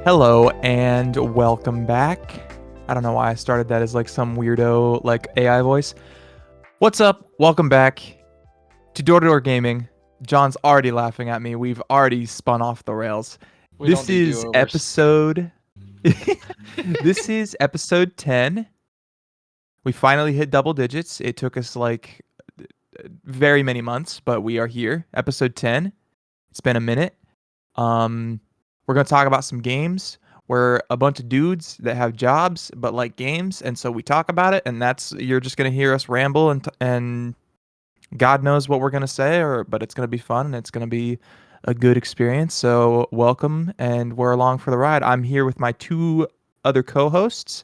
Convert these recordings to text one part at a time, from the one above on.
Hello and welcome back. I don't know why I started that as like some weirdo like AI voice. What's up? Welcome back to Door to Door Gaming. John's already laughing at me. We've already spun off the rails. We This don't do is do-overs. episode This is episode 10. We finally hit double digits. It took us like very many months, but we are here. Episode 10. It's been a minute. We're going to talk about some games. We're a bunch of dudes that have jobs but like games, and so we talk about it, and you're just going to hear us ramble and God knows what we're going to say, but it's going to be fun and it's going to be a good experience. So, welcome, and we're along for the ride. I'm here with my two other co-hosts,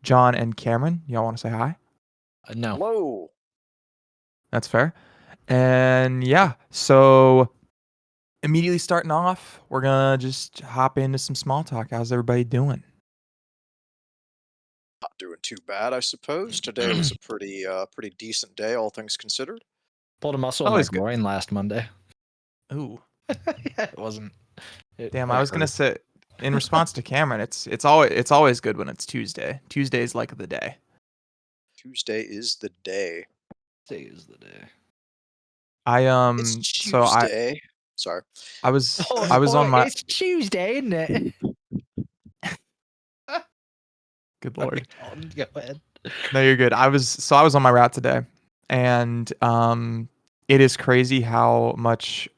John and Cameron. Y'all want to say hi? No. Hello. That's fair. And yeah, so immediately starting off, we're gonna just hop into some small talk. How's everybody doing? Not doing too bad, I suppose. Today was a pretty decent day, all things considered. Pulled a muscle in my Always good. groin last Monday. Ooh, Yeah, it wasn't. damn! I was gonna say, in response to Cameron, it's always good when it's Tuesday. Tuesday's like the day. Tuesday is the day. Tuesday is the day. It's So Tuesday. Sorry. I was on my It's Tuesday, isn't it? good lord. Go ahead. No, you're good. I was on my route today, and it is crazy how much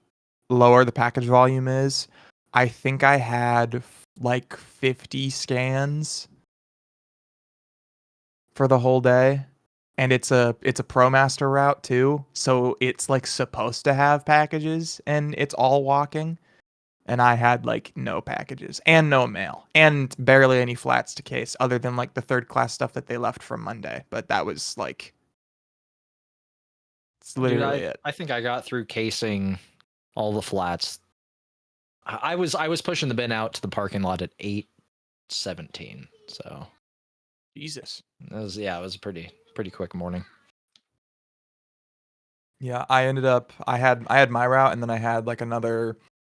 lower the package volume is. I think I had like 50 scans for the whole day, and it's a ProMaster route too, so it's like supposed to have packages, and it's all walking. And I had like no packages and no mail and barely any flats to case other than like the third class stuff that they left from Monday. But that was like, it's literally it. I think I got through casing all the flats. I was pushing the bin out to the parking lot at 8:17. So Jesus. it was a pretty quick morning. Yeah, I had my route, and then I had like another,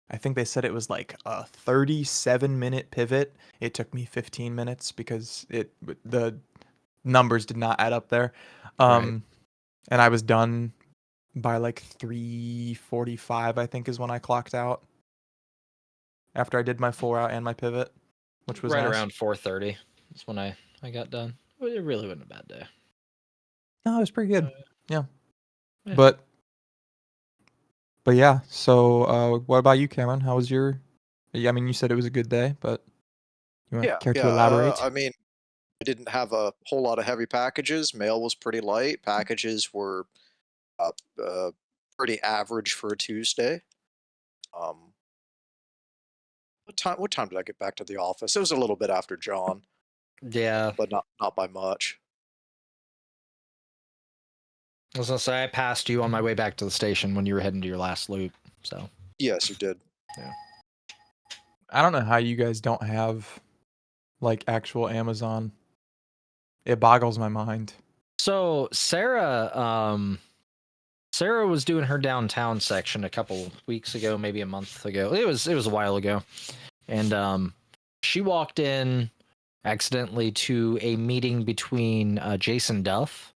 I think they said it was like a 37-minute pivot. It took me 15 minutes because the numbers did not add up there. Right. And I was done by like 3:45, I think is when I clocked out. After I did my full route and my pivot, which was right nice. around 4:30. That's when I got done. It really wasn't a bad day. No, it was pretty good. Yeah. Yeah. But yeah, so what about you, Cameron? How was your? I mean, you said it was a good day, but you want care to elaborate? I mean, I didn't have a whole lot of heavy packages. Mail was pretty light. Packages were pretty average for a Tuesday. What time did I get back to the office? It was a little bit after John, Yeah. but not by much. I was gonna say I passed you on my way back to the station when you were heading to your last loop. So Yes, you did. yeah. I don't know how you guys don't have like actual Amazon. It boggles my mind. So Sarah was doing her downtown section a couple weeks ago, maybe a month ago. It was a while ago, and she walked in accidentally to a meeting between Jason Duff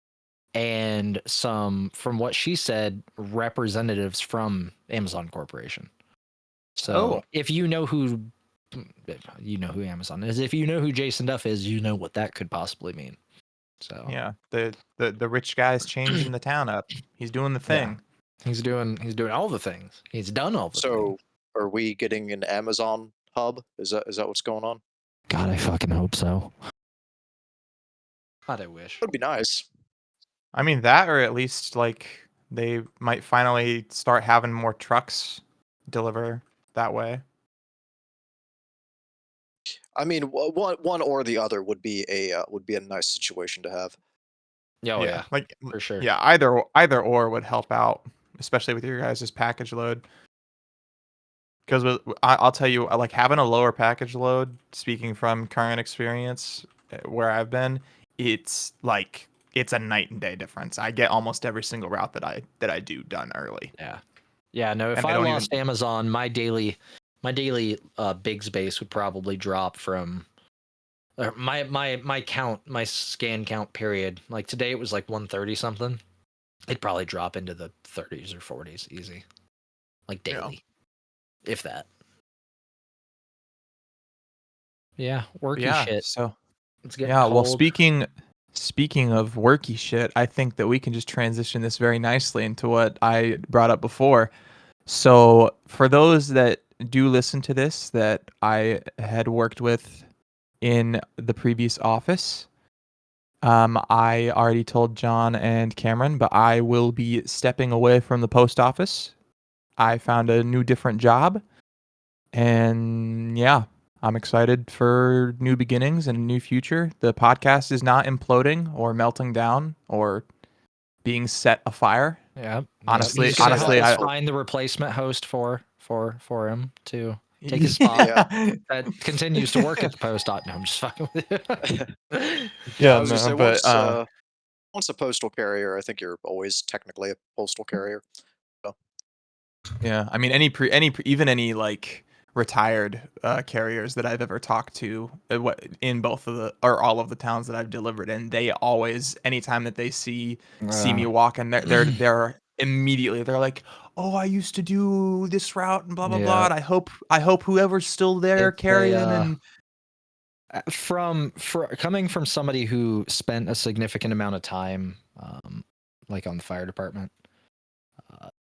and some, from what she said, representatives from Amazon Corporation. So if you know who Amazon is, if you know who Jason Duff is, you know what that could possibly mean. So Yeah, the rich guy's changing the town up. He's doing the thing. Yeah. He's doing all the things. He's done all the things. So, are we getting an Amazon hub? Is that what's going on? God, I fucking hope so. God, I wish. That'd be nice. I mean that, or at least like they might finally start having more trucks deliver that way. I mean, one or the other would be a nice situation to have. Oh yeah, like for sure. Yeah, either or would help out, especially with your guys' package load. Because I'll tell you, like having a lower package load, speaking from current experience where I've been, it's like it's a night and day difference. I get almost every single route that I do done early. Yeah. No, if I lost Amazon, my daily My daily Biggs base would probably drop from my scan count period. Like today it was like 130 something. It'd probably drop into the 30s or 40s easy. Like daily. If that. Yeah, worky Yeah. shit. So It's getting yeah. Well, cold. speaking of worky shit, I think that we can just transition this very nicely into what I brought up before. So for those that do listen to this, that I had worked with in the previous office, I already told John and Cameron, but I will be stepping away from the post office. I found a new different job, and yeah, I'm excited for new beginnings and a new future. The podcast is not imploding or melting down or being set afire. Yeah. Honestly, He's gonna help us I find the replacement host for him to take his spot. Yeah. That continues to work at the post. No, I'm just fucking with you. Yeah, Yeah, I was gonna no, say but once a postal carrier, I think you're always technically a postal carrier. So, yeah, I mean even any like retired carriers that I've ever talked to in both of the or all of the towns that I've delivered in, they always anytime that they see me walking, they're immediately they're like, "Oh, I used to do this route and blah blah blah. Yeah. And I hope whoever's still there It's a carrying and coming from somebody who spent a significant amount of time like on the fire department.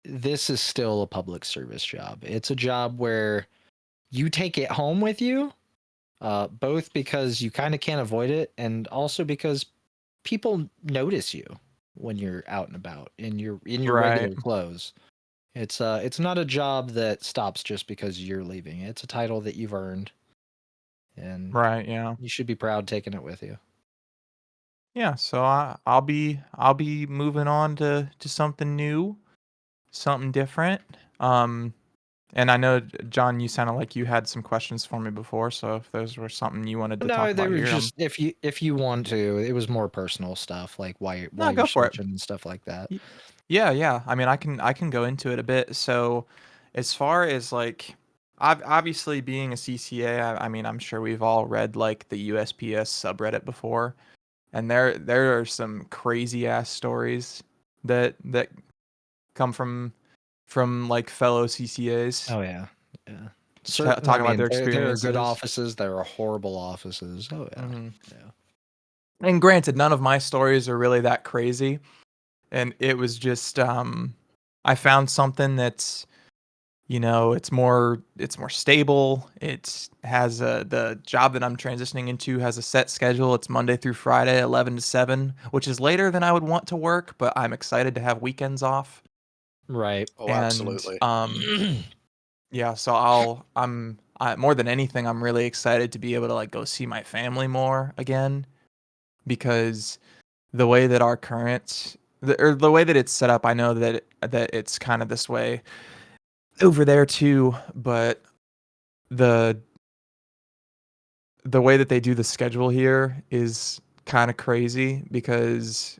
This is still a public service job. It's a job where you take it home with you, both because you kind of can't avoid it, and also because people notice you when you're out and about in your right, regular clothes. It's not a job that stops just because you're leaving. It's a title that you've earned, and right, yeah. you should be proud taking it with you. Yeah, so I'll be moving on to something new, something different. And I know John, you sounded like you had some questions for me before, so if those were something you wanted to talk No, they about were here, just if you want to. It was more personal stuff, like why no, you're go for it. switching and stuff like that. Y- Yeah, yeah. I mean, I can go into it a bit. So, as far as like, obviously being a CCA, I mean, I'm sure we've all read like the USPS subreddit before, and there are some crazy ass stories that come from like fellow CCAs Oh yeah, yeah. Certain, I talking about mean, their there are good experiences. offices, there are horrible offices. Oh yeah, Hmm. yeah. And granted, none of my stories are really that crazy, and it was just I found something that's it's more stable. It has the job that I'm transitioning into has a set schedule. It's Monday through Friday, 11 to 7, which is later than I would want to work, but I'm excited to have weekends off. Right. oh, And absolutely. yeah, so more than anything, I'm really excited to be able to like go see my family more again because the way that our the way that it's set up, I know that it's kind of this way over there too, but the the way that they do the schedule here is kind of crazy because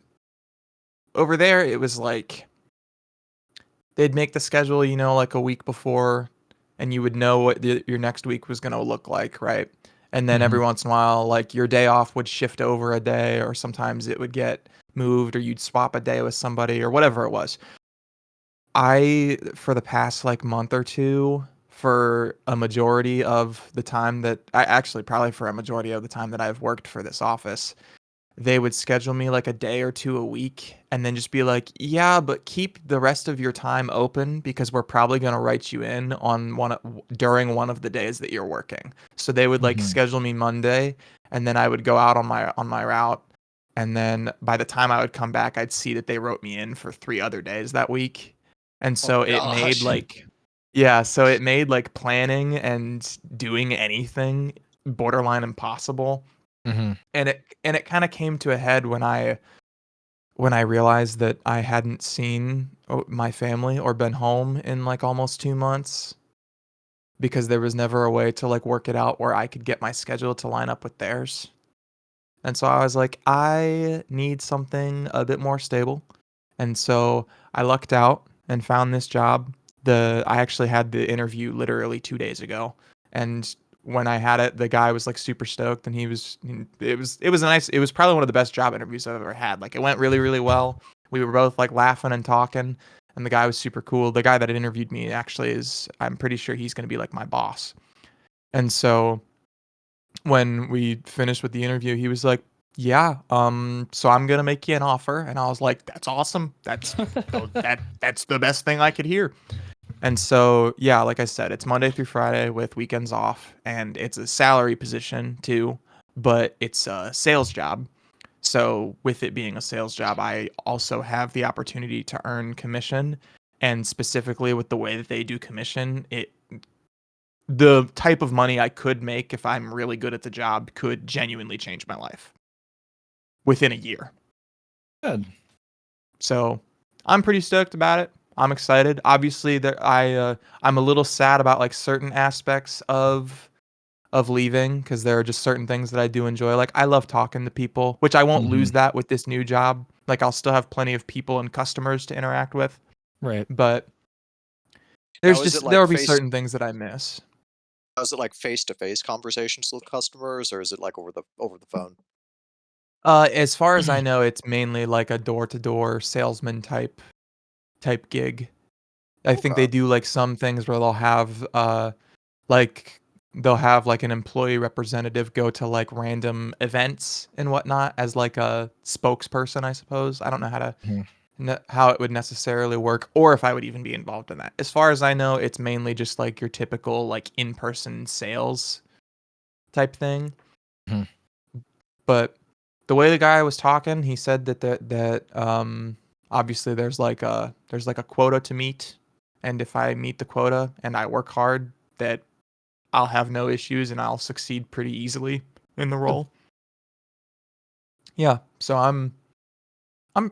over there it was like they'd make the schedule, like a week before, and you would know what your next week was going to look like, right? And then Mhm. every once in a while, like your day off would shift over a day, or sometimes it would get moved, or you'd swap a day with somebody, or whatever it was. For the past like month or two, for a majority of the time that I actually probably for a majority of the time that I've worked for this office, they would schedule me like a day or two a week and then just be like, "Yeah, but keep the rest of your time open because we're probably going to write you in on during one of the days that you're working." So they would like Mhm. schedule me Monday and then I would go out on my route, and then by the time I would come back, I'd see that they wrote me in for 3 other days that week. And Oh so it made gosh. like yeah, so it made like planning and doing anything borderline impossible, Mhm. and it kind of came to a head when I realized that I hadn't seen my family or been home in like almost 2 months because there was never a way to like work it out where I could get my schedule to line up with theirs. And so I was like, I need something a bit more stable. And so I lucked out and found this job I actually had the interview literally 2 days ago, and when I had it, the guy was like super stoked, and it was nice. It was probably one of the best job interviews I've ever had. Like it went really really well. We were both like laughing and talking, and the guy was super cool. The guy that had interviewed me actually is, I'm pretty sure he's going to be like my boss. And so when we finished with the interview, he was like, "Yeah, so I'm gonna make you an offer," and I was like, "That's awesome. That's the best thing I could hear." And so, yeah, like I said, it's Monday through Friday with weekends off, and it's a salary position too, but it's a sales job. So, with it being a sales job, I also have the opportunity to earn commission, and specifically with the way that they do commission, the type of money I could make if I'm really good at the job could genuinely change my life within a year. Good. So I'm pretty stoked about it. I'm excited. Obviously, I'm a little sad about like certain aspects of leaving because there are just certain things that I do enjoy. Like I love talking to people, which I won't Mhm. lose that with this new job. Like I'll still have plenty of people and customers to interact with, Right. but Now, is it there like will be certain things that I miss. face-to-face conversations with customers, or is it like over the phone? As far as I know, it's mainly like a door-to-door salesman type gig. I think they Okay. do like some things where like they'll have like an employee representative go to like random events and whatnot as like a spokesperson, I suppose. I don't know Mhm. how it would necessarily work or if I would even be involved in that. As far as I know, it's mainly just like your typical like in-person sales type thing. Mhm. But the way the guy was talking, he said obviously there's like a quota to meet, and if I meet the quota and I work hard, that I'll have no issues and I'll succeed pretty easily in the role. Yeah, so I'm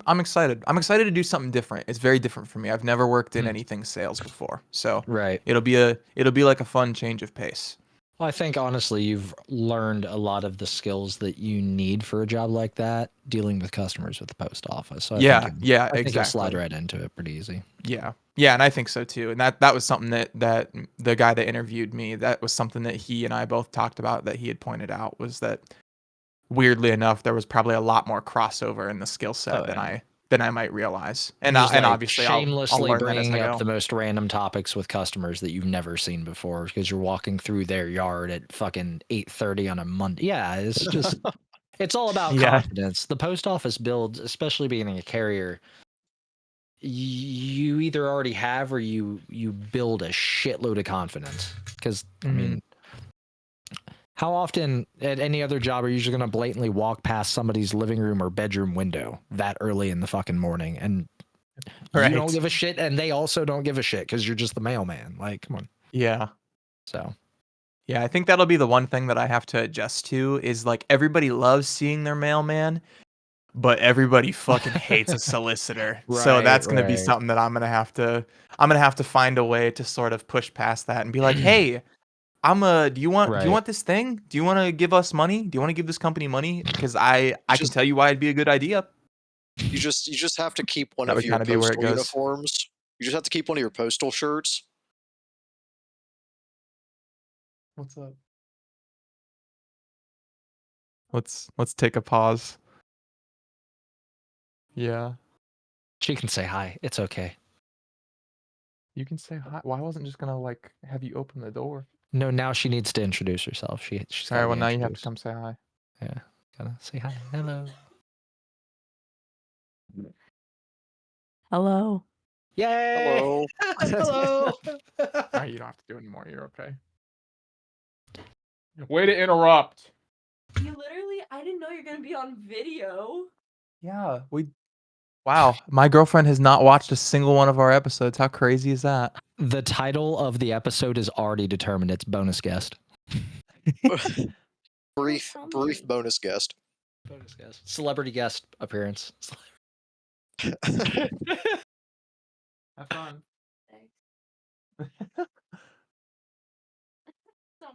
excited. I'm excited to do something different. It's very different for me. I've never worked in Mhm. anything sales before, so Right. it'll be like a fun change of pace. Well, I think honestly, you've learned a lot of the skills that you need for a job like that, dealing with customers with the post office. So Yeah, yeah, I think you'll slide exactly. right into it pretty easy. Yeah. Yeah, and I think so too. And that was something that the guy that interviewed me, that was something that he and I both talked about that he had pointed out was that weirdly enough there was probably a lot more crossover in the skill Oh set yeah. than I might realize. And And he's like obviously I'll shamelessly learn that as I bringing up go. the most random topics with customers that you've never seen before because you're walking through their yard at fucking 8:30 on a Monday. Yeah, it's just it's all about Yeah. confidence. The post office builds, especially being a carrier, you either already have or you build a shitload of confidence. Because I Mhm. mean, how often at any other job are you just gonna blatantly walk past somebody's living room or bedroom window that early in the fucking morning and you don't Right. give a shit and they also don't give a shit because you're just the mailman? Like, come on. Yeah. So Yeah, I think that'll be the one thing that I have to adjust to is like everybody loves seeing their mailman, but everybody fucking hates a solicitor. So right, that's going to be right, something that I'm going to have to find a way to sort of push past that and be like, "Hey, do you right. want this thing? Do you want to give us money? Do you want to give this company money? Because I can Just tell you why it'd be a good idea." you just have to keep one That of would your kind of be where it postal goes. uniforms. You just have to keep one of your postal shirts. What's up? Let's take a pause. Yeah. She can say hi. It's okay. You can say hi. Well, I wasn't just going to like have you open the door. No, now she needs to introduce herself. She's All got right, to well be now you have to introduced. come say hi. Yeah, gotta say hi. Hello. Hello. Yay! Hello. Hello. All right, you don't have to do it anymore. You're okay. Way to interrupt. I didn't know you're gonna be on video. Yeah, wow, my girlfriend has not watched a single one of our episodes. How crazy is that? The title of the episode is already determined. It's bonus guest. Brief bonus guest. Bonus guest. Celebrity guest appearance. Have fun. Thanks. So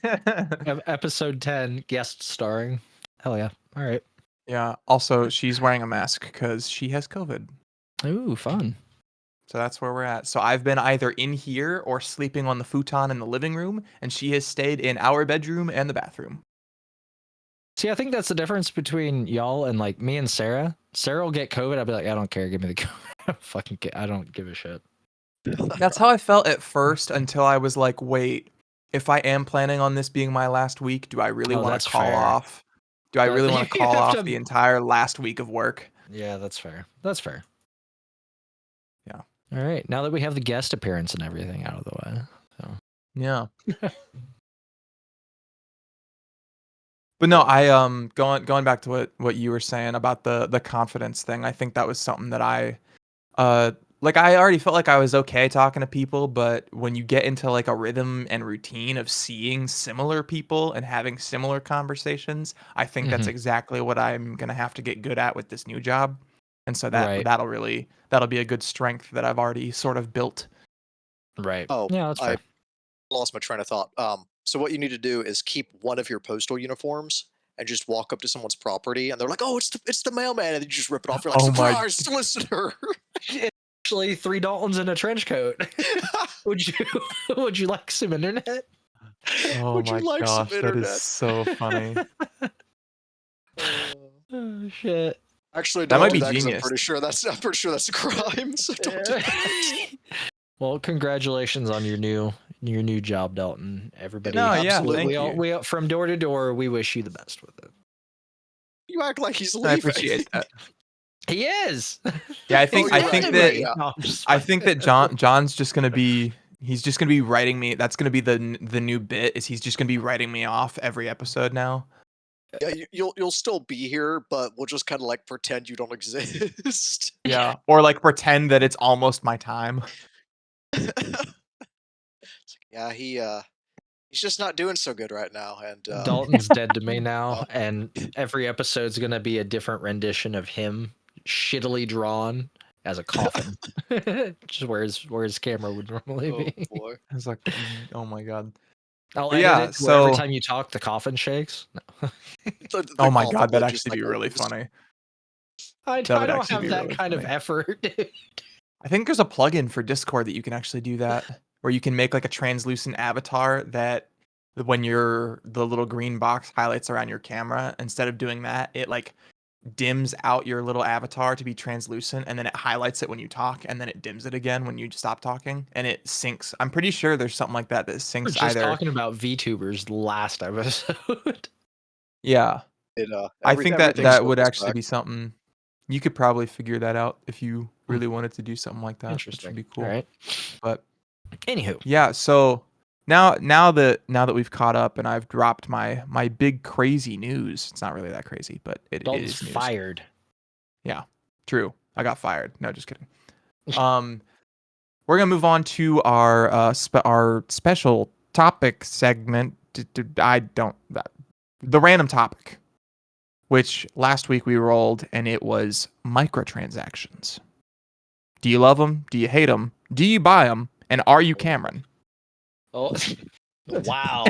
nice. Episode 10, guest starring. Hell yeah. All right. Yeah, also she's wearing a mask because she has COVID. Ooh, fun. So that's where we're at. So I've been either in here or sleeping on the futon in the living room, and she has stayed in our bedroom and the bathroom. See, I think that's the difference between y'all and like me and Sarah. Sarah will get COVID. I'll be like, I don't care. Give me the COVID. I don't give a shit. That's how I felt at first until I was like, wait, if I am planning on this being my last week, do I really Oh, want that's to call fair. off? Do I That- really want to you call have off to- the entire last week of work? Yeah, that's fair. That's fair. Yeah. All right. Now that we have the guest appearance and everything out of the way. So. Yeah. But no, I going back to what you were saying about the confidence thing. I think that was something that like I already felt like I was okay talking to people, but when you get into like a rhythm and routine of seeing similar people and having similar conversations, I think that's Mhm. exactly what I'm gonna have to get good at with this new job. And so Right. that'll be a good strength that I've already sort of built. Right. Oh, Yeah, that's fair. I lost my train of thought. So what you need to do is keep one of your postal uniforms and just walk up to someone's property, and they're like, "Oh, it's the mailman," and you just rip it off. You're like, Oh my "Surprise, solicitor!" Actually, 3 Daltons in a trench coat. would you would you like some internet? Oh Would my you like some gosh, that is internet? so funny. Oh shit. Actually, That don't might do be that because genius. I'm pretty sure that's a crime. So don't do that. Well, congratulations on your new job, Dalton. Everybody, No, yeah, Absolutely. thank we all you. we from door to door. We wish you the best with it. You act like he's I leaving. appreciate that. He is. Yeah, I Oh, think you're I right. think You're that right, yeah. No, I'm just I think that John's just gonna be he's just gonna be writing me. That's gonna be the new bit. Is he's just gonna be writing me off every episode now? Yeah, you'll still be here, but we'll just kind of like pretend you don't exist. Yeah, or like pretend that it's almost my time. Yeah, he's just not doing so good right now, and Dalton's dead to me now, Oh. and every episode's gonna be a different rendition of him, shittily drawn as a coffin, which is where his camera would normally oh be. boy. I was like, oh my god. I'll But edit yeah, it to where every so time you talk, the coffin shakes. No. The oh my coffin god, that'd lid just actually like be really opens. funny. I That would don't actually have be that really kind of funny. effort. I think there's a plugin for Discord that you can actually do that, where you can make like a translucent avatar that when the little green box highlights around your camera, instead of doing that, it like dims out your little avatar to be translucent, and then it highlights it when you talk, and then it dims it again when you stop talking, and it syncs. I'm pretty sure there's something like that We're syncs just either. talking about VTubers last episode. Yeah, It I think everything that would circles actually back. be something you could probably figure that out if you really wanted to do something like that, which would Interesting. be All cool. right. But Anywho, yeah, so now that we've caught up and I've dropped my big crazy news. It's not really that crazy, but it Dalton's is news. fired. Yeah, true. I got fired. No, just kidding. We're gonna move on to our special topic segment. The random topic, which last week we rolled, and it was microtransactions. Do you love them? Do you hate them? Do you buy them? And are you Cameron? Oh, wow.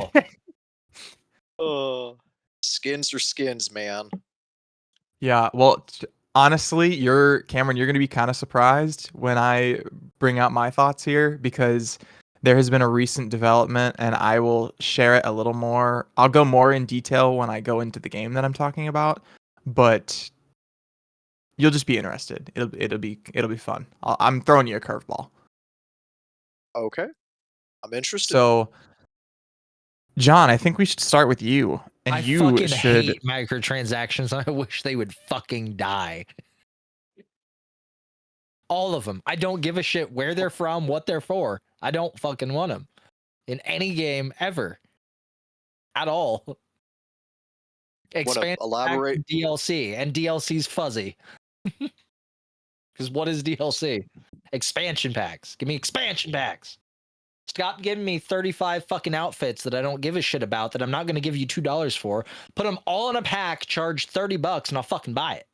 Skins are skins, man. Yeah, well, honestly, Cameron, you're going to be kind of surprised when I bring out my thoughts here because there has been a recent development and I will share it a little more. I'll go more in detail when I go into the game that I'm talking about, but you'll just be interested. It'll be fun. I'm throwing you a curveball. Okay, I'm interested. So, John, I think we should start with you. And I you fucking should hate microtransactions. I wish they would fucking die. All of them. I don't give a shit where they're from, what they're for. I don't fucking want them in any game ever. At all. Expand elaborate? DLC, and DLC's fuzzy. Because what is DLC? Expansion packs. Give me expansion packs. Stop giving me 35 fucking outfits that I don't give a shit about that I'm not going to give you $2 for. Put them all in a pack, charge $30, and I'll fucking buy it.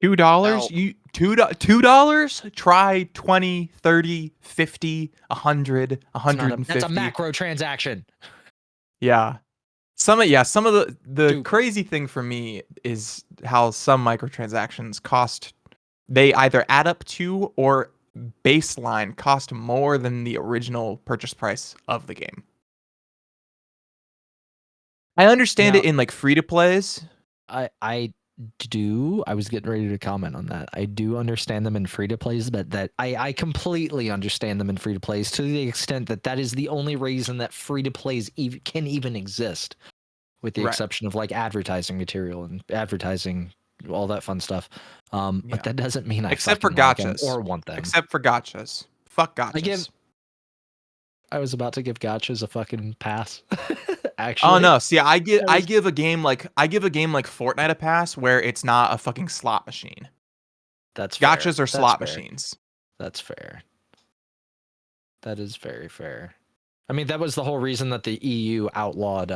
$2? You $2? Try 20, 30, 50, 100, That's a 150. macro transaction. Yeah. Some of the Dude. crazy thing for me is how some microtransactions cost, they either add up to or baseline cost more than the original purchase price of the game. I understand Now, it in like free to plays. I do. I was getting ready to comment on that. I do understand them in free to plays, but that I completely understand them in free to plays to the extent that that is the only reason that free to plays can even exist, with the Right. exception of like advertising material and advertising, all that fun stuff. Yeah. But that doesn't mean I Except for fucking like them gachas. or want them. Except for gachas. Fuck gachas. I was about to give gachas a fucking pass. Actually, Oh no, see, I was- give a game like Fortnite a pass where it's not a fucking slot machine. that's fair. Gachas are That's slot fair. machines. That's fair. That is very fair. I mean, that was the whole reason that the EU outlawed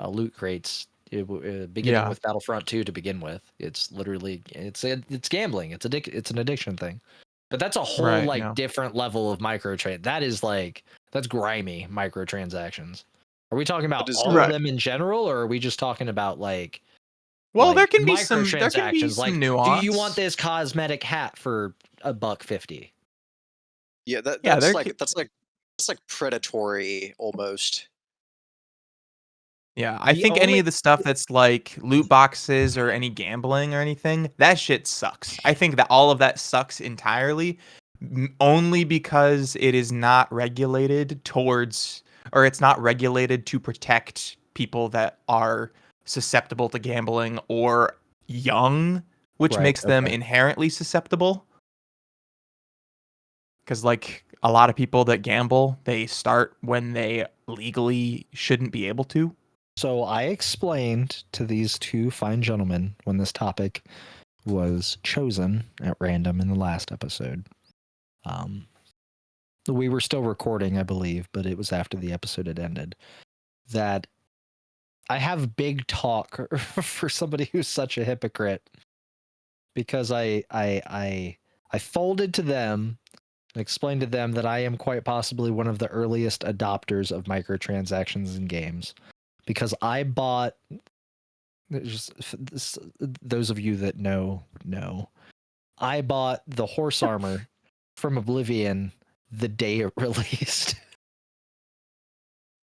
loot crates, beginning Yeah. with Battlefront 2 to begin with. It's literally it's gambling. It's an addiction thing. But that's a whole Right, like yeah. different level of microtrade. That is like that's grimy microtransactions. Are we talking about That is all Right. of them in general, or are we just talking about like Well, like there can be some microtransactions? Like, nuance. do you want this cosmetic hat for $1.50? Yeah, Yeah, that's like predatory almost. Yeah, I The think any only of the stuff that's like loot boxes or any gambling or anything, that shit sucks. I think that all of that sucks entirely, only because it is not regulated towards, or it's not regulated to protect people that are susceptible to gambling or young, which Right, makes them okay. inherently susceptible. Because like a lot of people that gamble, they start when they legally shouldn't be able to. So I explained to these two fine gentlemen when this topic was chosen at random in the last episode. We were still recording, I believe, but it was after the episode had ended. That I have big talk for somebody who's such a hypocrite, because I folded to them and explained to them that I am quite possibly one of the earliest adopters of microtransactions in games, because I bought. Just those of you that know, I bought the horse armor from Oblivion the day it released.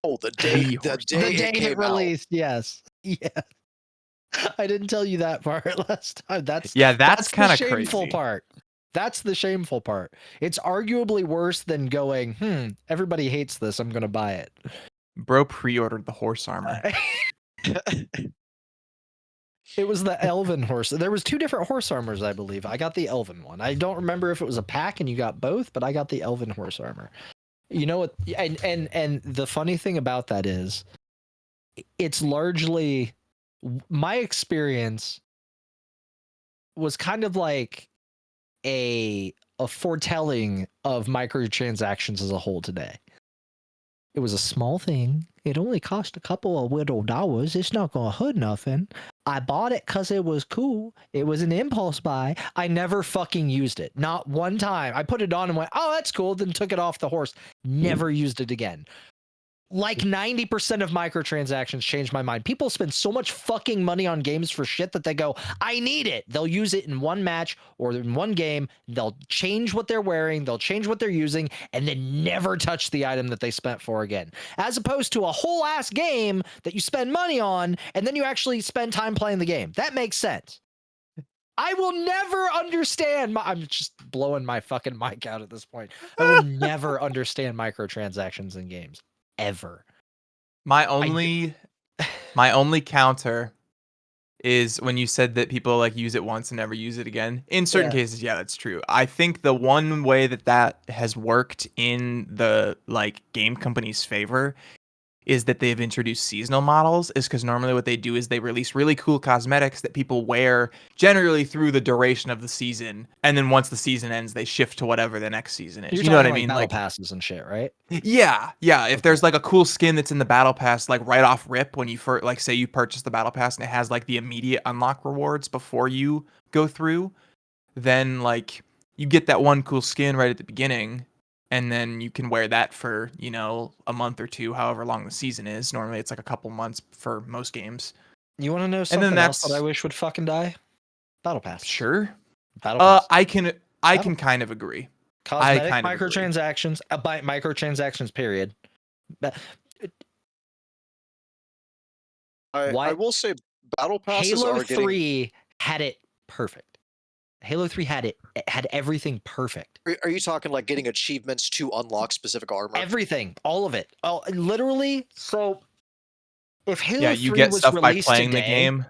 Oh, the day horse The day it it came out. released, yes. Yeah. I didn't tell you that part last time. That's That's the kind of shameful crazy. part. That's the shameful part. It's arguably worse than going, everybody hates this, I'm gonna buy it. Bro pre-ordered the horse armor. It was the elven horse. There was two different horse armors, I believe. I got the elven one. I don't remember if it was a pack and you got both, but I got the elven horse armor. You know what? And the funny thing about that is, it's largely my experience was kind of like a foretelling of microtransactions as a whole today. It was a small thing. It only cost a couple of little dollars. It's not gonna hurt nothing. I bought it because it was cool. It was an impulse buy. I never fucking used it. Not one time. I put it on and went, oh, that's cool. Then took it off the horse. Never used it again. Like 90% of microtransactions changed my mind. People spend so much fucking money on games for shit that they go, I need it. They'll use it in one match or in one game. They'll change what they're wearing. They'll change what they're using and then never touch the item that they spent for again. As opposed to a whole ass game that you spend money on and then you actually spend time playing the game. That makes sense. I will never understand. I'm just blowing my fucking mic out at this point. I will never understand microtransactions in games. Ever. My only counter is when you said that people like use it once and never use it again. In certain cases, yeah, that's true. I think the one way that has worked in the like game company's favor is that they've introduced seasonal models, is because normally what they do is they release really cool cosmetics that people wear generally through the duration of the season, and then once the season ends, they shift to whatever the next season is. You're You know what I talking mean? Battle Like passes and shit, right? yeah. If there's like a cool skin that's in the battle pass, like right off rip when you first, like say you purchase the battle pass and it has like the immediate unlock rewards before you go through, then like you get that one cool skin right at the beginning, and then you can wear that for, a month or two, however long the season is. Normally it's like a couple months for most games. You want to know And something then else that that's I wish would fucking die? Battle pass. sure. Battle pass. I can kind of agree. Cosmetic kind of agree. microtransactions, microtransactions, period. But I What? will say battle passes Halo are getting. 3 had it perfect. Halo 3 had everything perfect. Are you talking like getting achievements to unlock specific armor? Everything, all of it. Oh, literally. So if Halo Yeah, 3 you get was stuff by released playing today, the game.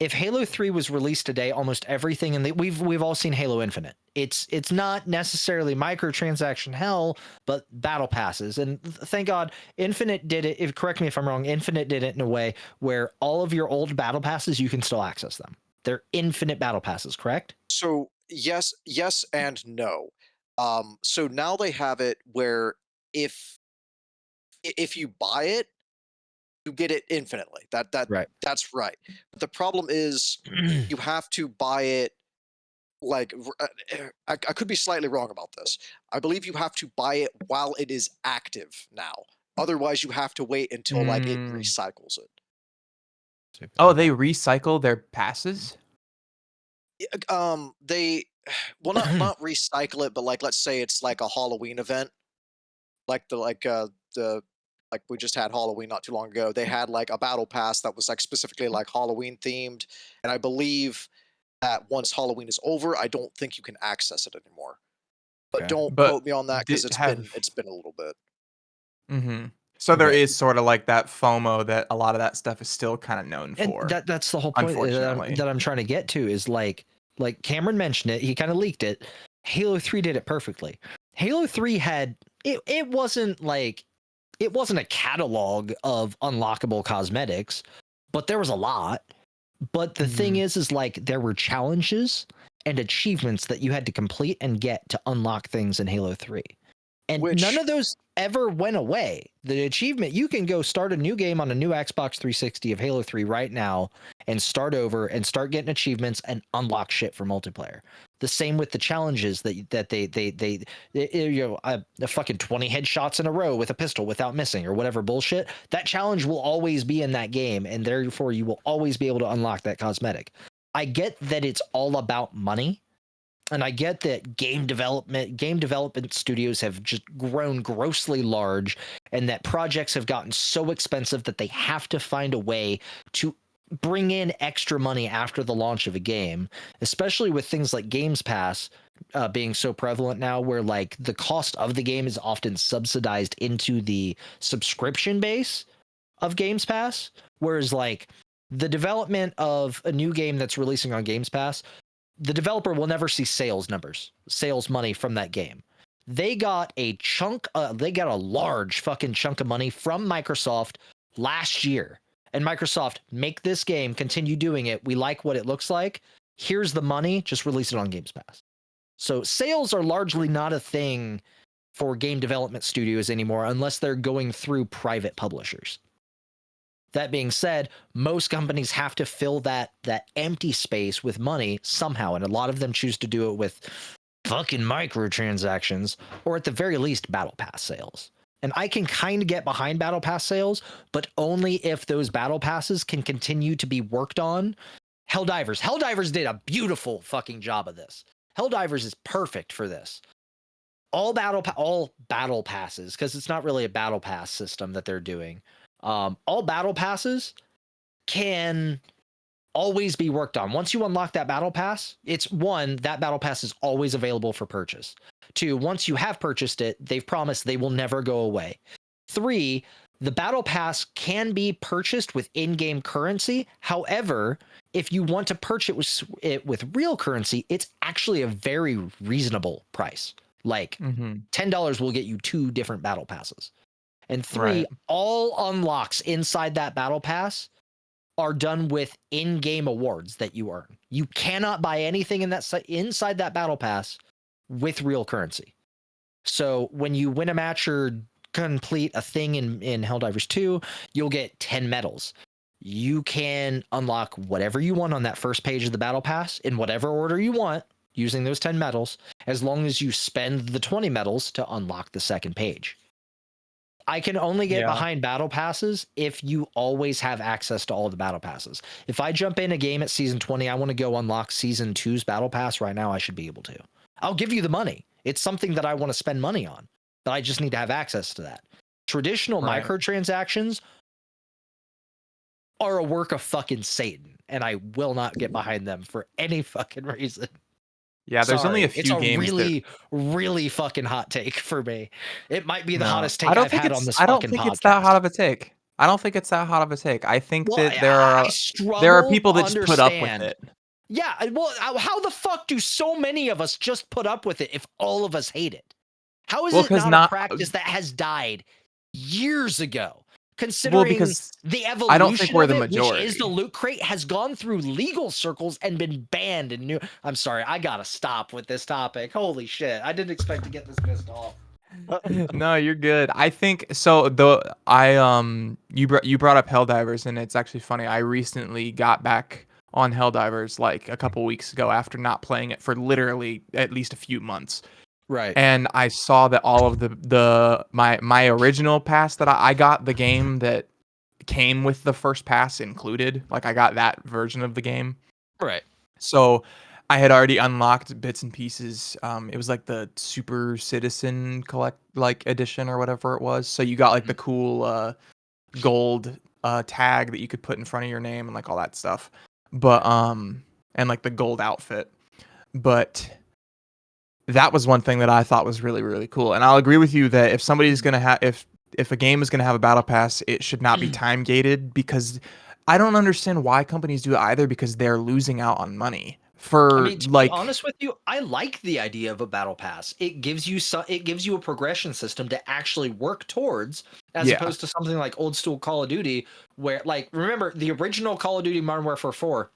if Halo 3 was released today, almost everything, and we've all seen Halo Infinite. It's not necessarily microtransaction hell, but battle passes. And thank God, Infinite did it. If correct me if I'm wrong, Infinite did it in a way where all of your old battle passes, you can still access them. They're infinite battle passes, correct? So yes, and no. So now they have it where if you buy it, you get it infinitely. Right. That's right. But the problem is you have to buy it like I could be slightly wrong about this. I believe you have to buy it while it is active now. Otherwise, you have to wait until like it Mm. recycles it. Oh, they recycle their passes? They well not recycle it, but like let's say it's like a Halloween event, like the like we just had Halloween not too long ago. They had like a battle pass that was like specifically like Halloween themed, and I believe that once Halloween is over, I don't think you can access it anymore. But Okay. don't But quote me on that because did it's been a little bit. Mhm. So there Okay. is sorta like that FOMO that a lot of that stuff is still kinda known And for, that's the whole point unfortunately. that I'm trying to get to is like Cameron mentioned it, he kind of leaked it. Halo 3 did it perfectly. Halo 3 had it wasn't like it wasn't a catalog of unlockable cosmetics, but there was a lot. But the thing Mhm. is like there were challenges and achievements that you had to complete and get to unlock things in Halo 3. And none Which of those ever went away. The achievement, you can go start a new game on a new Xbox 360 of Halo 3 right now and start over and start getting achievements and unlock shit for multiplayer. The same with the challenges that a fucking 20 headshots in a row with a pistol without missing or whatever bullshit. That challenge will always be in that game, and therefore you will always be able to unlock that cosmetic. I get that it's all about money. And I get that game development studios have just grown grossly large, and that projects have gotten so expensive that they have to find a way to bring in extra money after the launch of a game, especially with things like Games Pass being so prevalent now, where like the cost of the game is often subsidized into the subscription base of Games Pass, whereas like the development of a new game that's releasing on Games Pass, the developer will never see sales numbers, sales money from that game. They got a large fucking chunk of money from Microsoft last year. And Microsoft, make this game, continue doing it. We like what it looks like. Here's the money, just release it on Games Pass. So sales are largely not a thing for game development studios anymore unless they're going through private publishers. That being said, most companies have to fill that empty space with money somehow, and a lot of them choose to do it with fucking microtransactions, or at the very least, battle pass sales. And I can kind of get behind battle pass sales, but only if those battle passes can continue to be worked on. Helldivers did a beautiful fucking job of this. Helldivers is perfect for this. All battle passes, because it's not really a battle pass system that they're doing. All battle passes can always be worked on. Once you unlock that battle pass, it's one, that battle pass is always available for purchase. Two, once you have purchased it, they've promised they will never go away. Three, the battle pass can be purchased with in-game currency. However, if you want to purchase it with real currency, it's actually a very reasonable price. Like Mhm. $10 will get you 2 different battle passes. And 3, Right. all unlocks inside that battle pass are done with in-game awards that you earn. You cannot buy anything inside that battle pass with real currency. So when you win a match or complete a thing in Helldivers 2, you'll get 10 medals. You can unlock whatever you want on that first page of the battle pass in whatever order you want using those 10 medals, as long as you spend the 20 medals to unlock the second page. I can only get Yeah. behind battle passes if you always have access to all the battle passes. If I jump in a game at season 20, I want to go unlock season 2's battle pass right now, I should be able to. I'll give you the money. It's something that I want to spend money on, but I just need to have access to that. Traditional Right. microtransactions are a work of fucking Satan, and I will not get behind them for any fucking reason. Yeah, there's only a Sorry, it's few a games that really, really fucking hot take for me. It might be the no. hottest I take don't I've think had on it's this I don't fucking think it's that hot podcast. of a take. I don't think it's that hot of a take. I think Well, that I there are struggle people to that just put up with understand. it. Yeah, well, how the fuck do so many of us just put up with it if all of us hate it? How is Well, it cuz not a not practice that has died years ago? well Considering because the I don't think evolution we're of the it, which is the majority. loot crate, has gone through legal circles and been banned in new. I'm sorry, I gotta stop with this topic. Holy shit, I didn't expect to get this pissed off. No, you're good. I think so. You brought up Helldivers, and it's actually funny. I recently got back on Helldivers like a couple weeks ago after not playing it for literally at least a few months, Right. and I saw that all of my original pass that I got, the game that came with the first pass included. Like I got that version of the game. Right. So I had already unlocked bits and pieces. It was like the Super Citizen collect like edition or whatever it was. So you got like the cool gold tag that you could put in front of your name and like all that stuff. But and like the gold outfit. But that was one thing that I thought was really, really cool. And I'll agree with you that if somebody's gonna have if a game is gonna have a battle pass, it should not be time gated because I don't understand why companies do it either because they're losing out on money. I For mean, to be like honest with you, I like the idea of a battle pass. It gives you it gives you a progression system to actually work towards, as yeah. opposed to something like old school Call of Duty, where like remember the original Call of Duty Modern Warfare 4,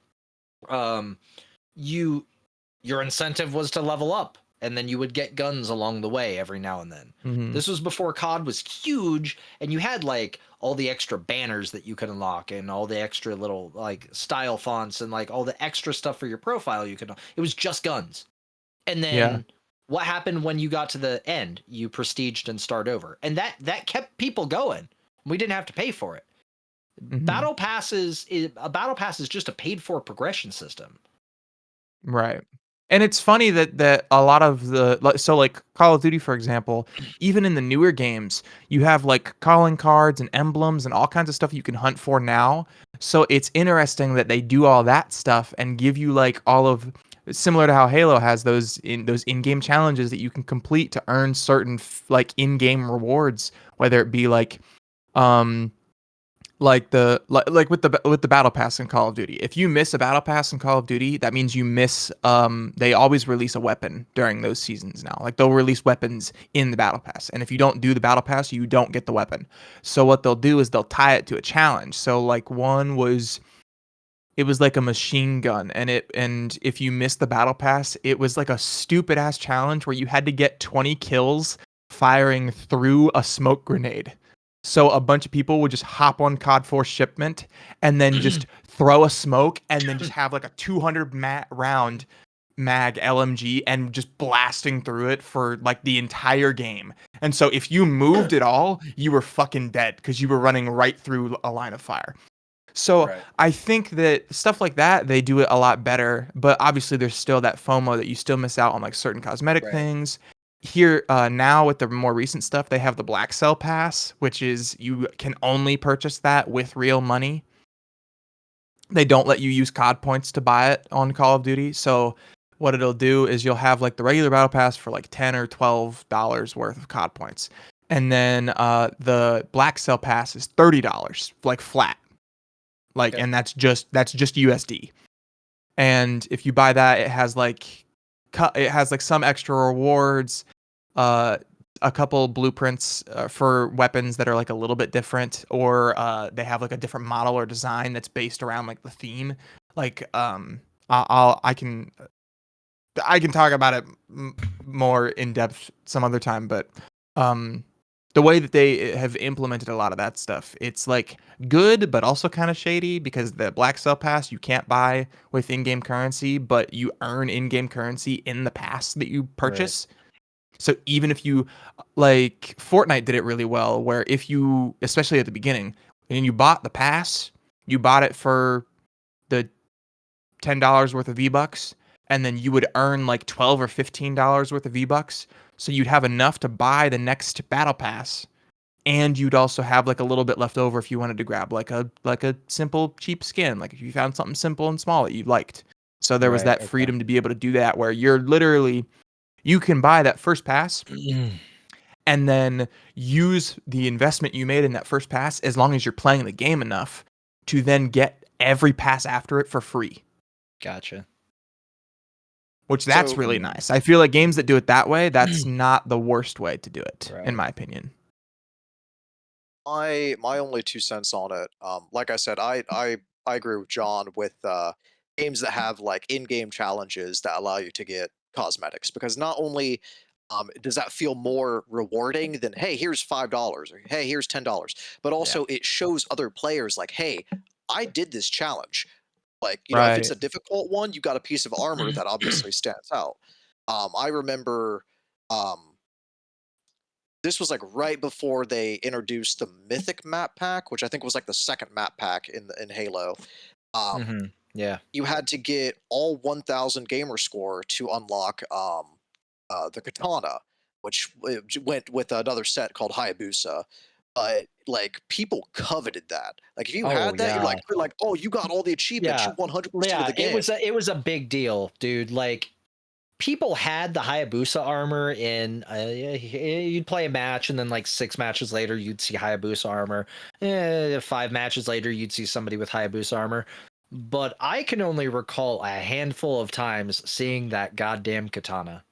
you your incentive was to level up, and then you would get guns along the way every now and then. Hmm. This was before COD was huge, and you had like all the extra banners that you could unlock, and all the extra little like style fonts, and like all the extra stuff for your profile you could. It was just guns, and Yeah. then what happened when you got to the end? You prestiged and start over, and that kept people going. We didn't have to pay for it. Hmm. A battle pass is just a paid for progression system. Right. And it's funny that a lot of like Call of Duty, for example, even in the newer games, you have like calling cards and emblems and all kinds of stuff you can hunt for now. So it's interesting that they do all that stuff and give you like all of similar to how Halo has those in-game challenges that you can complete to earn certain like in-game rewards, whether it be um like with the battle pass in Call of Duty. If you miss a battle pass in Call of Duty, that means you miss they always release a weapon during those seasons now. Like they'll release weapons in the battle pass. And if you don't do the battle pass, you don't get the weapon. So what they'll do is they'll tie it to a challenge. So like one was it was like a machine gun and if you missed the battle pass, it was like a stupid ass challenge where you had to get 20 kills firing through a smoke grenade. So a bunch of people would just hop on COD 4 shipment and then just throw a smoke and then just have like a 200 round mag LMG and just blasting through it for like the entire game. And so if you moved at all, you were fucking dead because you were running right through a line of fire. So Right. I think that stuff like that, they do it a lot better. But obviously, there's still that FOMO that you still miss out on like certain cosmetic Right. things. Here now with the more recent stuff, they have the Black Cell Pass, which is you can only purchase that with real money. They don't let you use COD points to buy it on Call of Duty. So what it'll do is you'll have like the regular battle pass for like $10 or $12 worth of COD points, and then the Black Cell Pass is $30 like flat. Like, Okay. and that's just USD. And if you buy that, it has like some extra rewards, uh, a couple blueprints for weapons that are like a little bit different, or they have like a different model or design that's based around like the theme. Like, I can talk about it more in depth some other time, but um, the way that they have implemented a lot of that stuff, it's like good, but also kind of shady because the Black Cell Pass you can't buy with in-game currency, but you earn in-game currency in the pass that you Right. purchase. So even if you like Fortnite did it really well, where if you, especially at the beginning, and you bought the pass, you bought it for the $10 worth of V-Bucks, and then you would earn like $12 or $15 worth of V-Bucks. So you'd have enough to buy the next battle pass, and you'd also have like a little bit left over if you wanted to grab like a simple cheap skin, like if you found something simple and small that you liked. So there was Right. that freedom to be able to do that, where you're literally, you can buy that first pass and then use the investment you made in that first pass, as long as you're playing the game enough to then get every pass after it for free. Gotcha. Which that's So- really nice. I feel like games that do it that way, that's not the worst way to do it, Right. in my opinion. My only 2 cents on it. Like I said, I agree with John with games that have like in-game challenges that allow you to get cosmetics, because not only does that feel more rewarding than, hey, here's $5 or hey, here's $10, but also it shows other players like, hey, I did this challenge. Like, if it's Right. a difficult one, you got a piece of armor that obviously stands out. I remember this was like right before they introduced the Mythic map pack, which I think was like the second map pack in Halo. Yeah. You had to get all 1,000 gamer score to unlock the katana, which went with another set called Hayabusa. But like people coveted that. Like if you Oh, had that, yeah. you're like, oh, you got all the achievements. Yeah. You 100% of Yeah, the game. it was a big deal, dude. Like people had the Hayabusa armor in you'd play a match and then like 6 matches later you'd see Hayabusa armor. 5 matches later you'd see somebody with Hayabusa armor. But I can only recall a handful of times seeing that goddamn katana,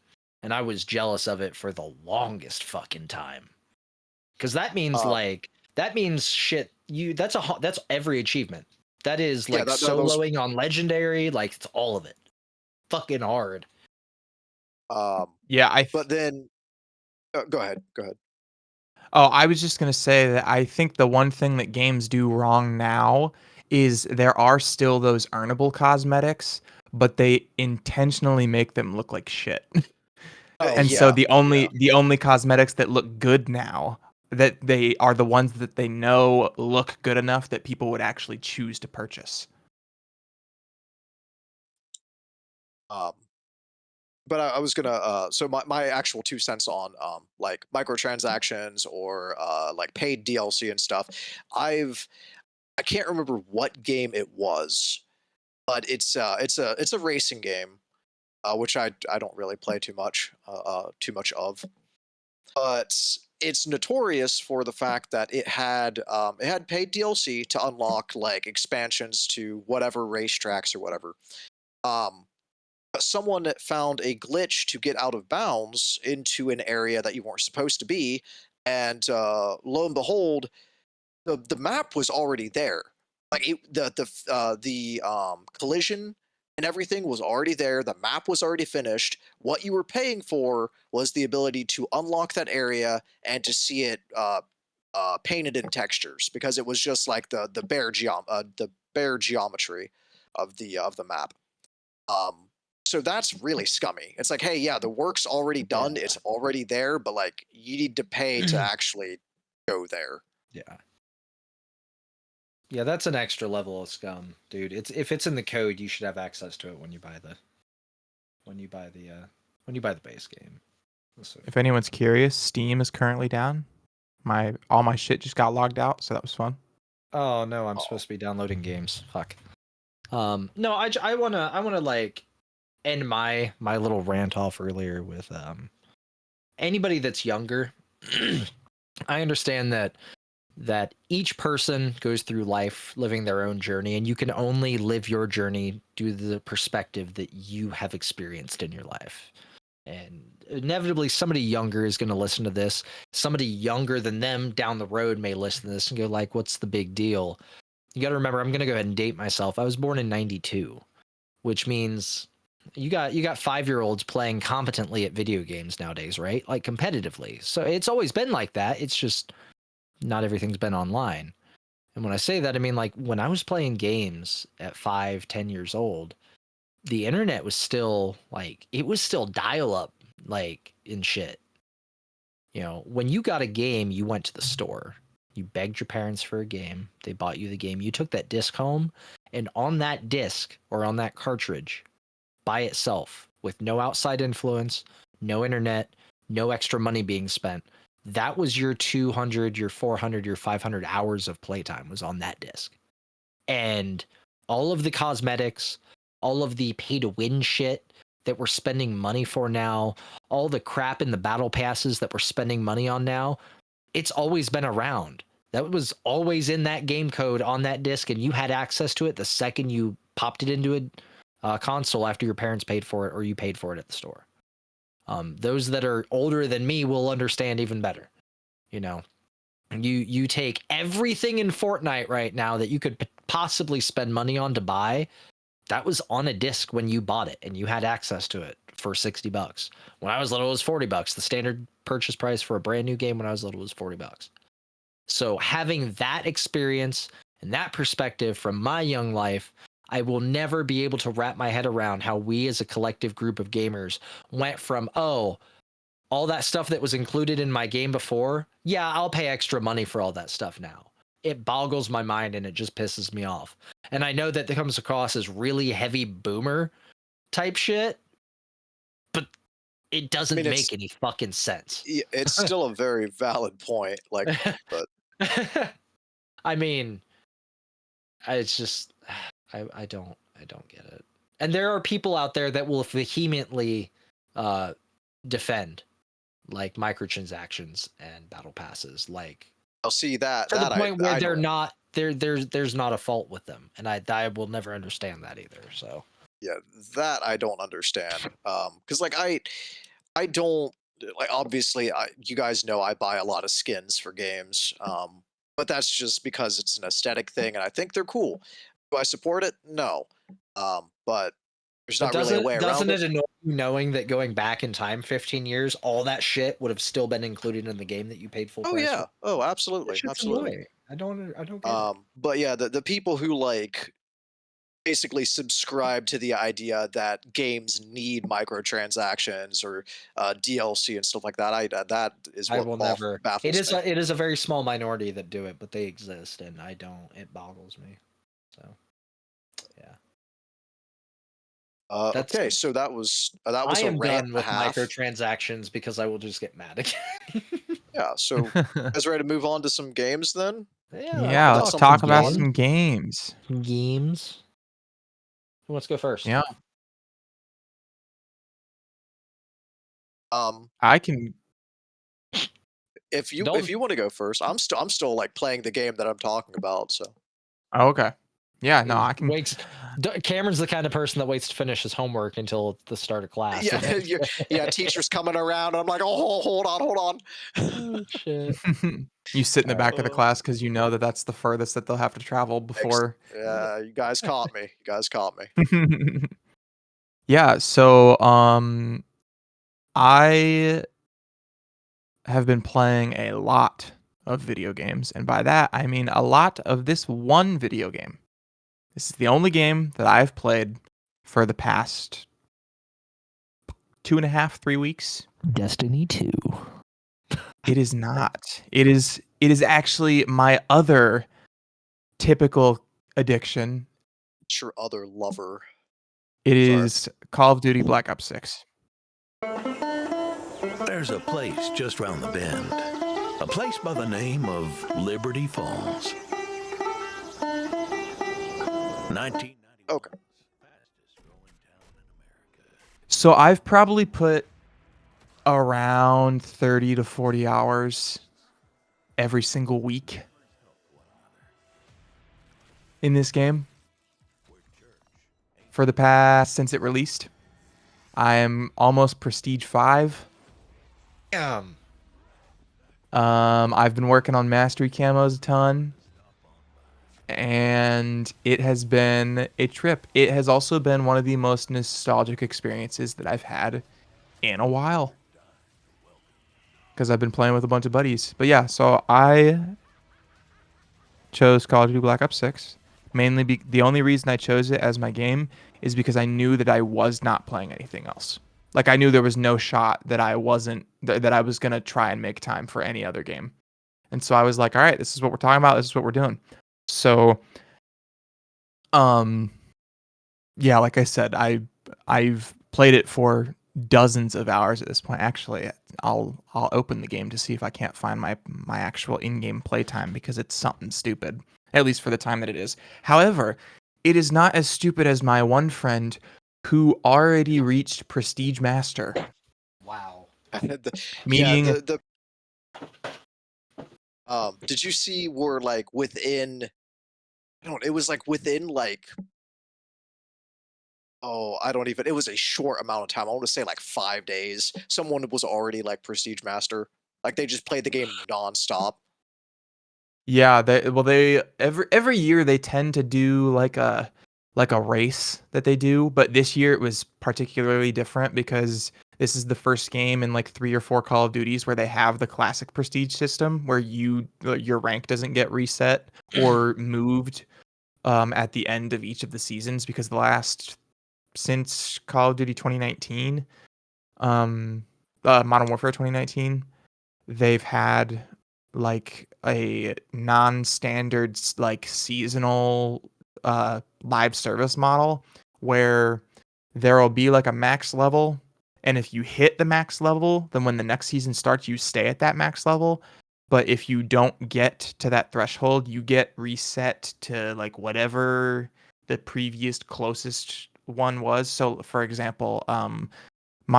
and I was jealous of it for the longest fucking time. Cuz that means shit, that's every achievement. That is Yeah, like those. soloing on legendary, like it's all of it. Fucking hard. Yeah, But then, go ahead. Go ahead. Oh, I was just going to say that I think the one thing that games do wrong now is there are still those earnable cosmetics, but they intentionally make them look like shit. And so Yeah. the only cosmetics that look good now, that they are the ones that they know look good enough that people would actually choose to purchase. But I was gonna so my actual 2 cents on like microtransactions or like paid DLC and stuff. I can't remember what game it was, but it's a racing game, which I don't really play too much of. But it's notorious for the fact that it had paid DLC to unlock like expansions to whatever racetracks or whatever. Um, Someone found a glitch to get out of bounds into an area that you weren't supposed to be, and lo and behold, the map was already there. Like the collision and everything was already there. The map was already finished. What you were paying for was the ability to unlock that area and to see it painted in textures, because it was just like the bare geometry of the map. Um, so that's really scummy. It's like, hey, yeah, the work's already done. Yeah. It's already there, but like you need to pay to actually go there. Yeah. Yeah, that's an extra level of scum, dude. It's if it's in the code, you should have access to it when you buy the base game. So, If anyone's curious, Steam is currently down. All my shit just got logged out, so that was fun. oh no, I'm supposed to be downloading games. Fuck. No, I wanna like end my little rant off earlier with anybody that's younger. I understand that each person goes through life living their own journey, and you can only live your journey due to the perspective that you have experienced in your life. And inevitably somebody younger is going to listen to this. Somebody younger than them down the road may listen to this and go like, what's the big deal? You got to remember, I'm going to go ahead and date myself. I was born in 92, which means you got 5-year-olds playing competently at video games nowadays, right? Like competitively. So it's always been like that. It's just not everything's been online. And when I say that, I mean like when I was playing games at 5-10 years old, the internet was still like, it was still dial up, like in shit. When you got a game, you went to the store, you begged your parents for a game, they bought you the game, you took that disc home, and on that disc or on that cartridge, by itself with no outside influence, no internet, no extra money being spent. That was your 200, your 400, your 500 hours of playtime was on that disc. And all of the cosmetics, all of the pay to win shit that we're spending money for now, all the crap in the battle passes that we're spending money on now, it's always been around. That was always in that game code on that disc, and you had access to it the second you popped it into a console after your parents paid for it or you paid for it at the store. Those that are older than me will understand even better. You know, you take everything in Fortnite right now that you could possibly spend money on to buy. That was on a disc when you bought it, and you had access to it for $60. When I was little, it was $40. The standard purchase price for a brand new game when I was little was $40. So having that experience and that perspective from my young life, I will never be able to wrap my head around how we as a collective group of gamers went from, oh, all that stuff that was included in my game before, yeah, I'll pay extra money for all that stuff now. It boggles my mind and it just pisses me off. And I know that comes across as really heavy boomer type shit, but it doesn't make any fucking sense. It's still a very valid point. Like, but I mean, it's just I don't get it. And there are people out there that will vehemently defend like microtransactions and battle passes, like I'll see that to the point where they're don't. not there's not a fault with them, and I will never understand that either. So Yeah, that I don't understand. Because like I don't like, obviously you guys know I buy a lot of skins for games. But that's just because it's an aesthetic thing and I think they're cool. Do I support it? No. But there's not really a way around doesn't it. it annoy you knowing that going back in time 15 years, all that shit would have still been included in the game that you paid full Oh price yeah. for? Oh, That absolutely. shit's Absolutely. annoying. I don't get it. But yeah, the people who like basically subscribe to the idea that games need microtransactions or DLC and stuff like that. That is I what will never. baffles me. It is a very small minority that do it, but they exist, and I don't. It boggles me. So, yeah. Okay, so that was I a am rant done and a with half. microtransactions because I will just get mad again. Yeah, so guys ready to move on to some games then? Yeah, let's something talk about fun. some games. Games. Who wants to go first? Yeah, Um, I can. if you Don't- want to go first, I'm still like playing the game that I'm talking about. So Oh, okay. Yeah, no, I can. Cameron's the kind of person that waits to finish his homework until the start of class. yeah, teacher's coming around. And I'm like, oh, hold on. Oh, shit. You sit in the back of the Uh, class because you know that that's the furthest that they'll have to travel before. Yeah, you guys caught me. You guys caught me. Yeah, so I have been playing a lot of video games, and by that I mean a lot of this one video game. This is the only game that I've played for the past 2.5, 3 weeks. Destiny 2. It is not. It is actually my other typical addiction. It's your other lover. It is Call of Duty Black Ops 6. There's a place just round the bend. A place by the name of Liberty Falls. 1991. Okay. Fastest growing town in America. So I've probably put around 30 to 40 hours every single week in this game for the past since it released. I am almost Prestige 5. I've been working on Mastery camos a ton, and it has been a trip. It has also been one of the most nostalgic experiences that I've had in a while, because I've been playing with a bunch of buddies. But yeah, so I chose Call of Duty Black Ops 6. Mainly, the only reason I chose it as my game is because I knew that I was not playing anything else. Like, I knew there was no shot that I wasn't, that I was going to try and make time for any other game. And so I was like, all right, this is what we're talking about. This is what we're doing. So, yeah, like I said, I I've played it for dozens of hours at this point. Actually, I'll open the game to see if I can't find my actual in-game playtime because it's something stupid, at least for the time that it is. However, it is not as stupid as my one friend who already reached Prestige Master, Wow. Yeah, meaning did you see we're like within I don't it was like within like I don't even it was a short amount of time. I want to say like 5 days. Someone was already like Prestige Master. Like they just played the game nonstop. yeah, they every year they tend to do like a race that they do, but this year it was particularly different because this is the first game in like 3 or 4 Call of Duties where they have the classic prestige system where your rank doesn't get reset or moved at the end of each of the seasons because since Call of Duty 2019, Modern Warfare 2019, they've had like a non-standard like seasonal live service model where there'll be like a max level, and if you hit the max level, then when the next season starts you stay at that max level, but if you don't get to that threshold you get reset to like whatever the previous closest one was. So for example, Modern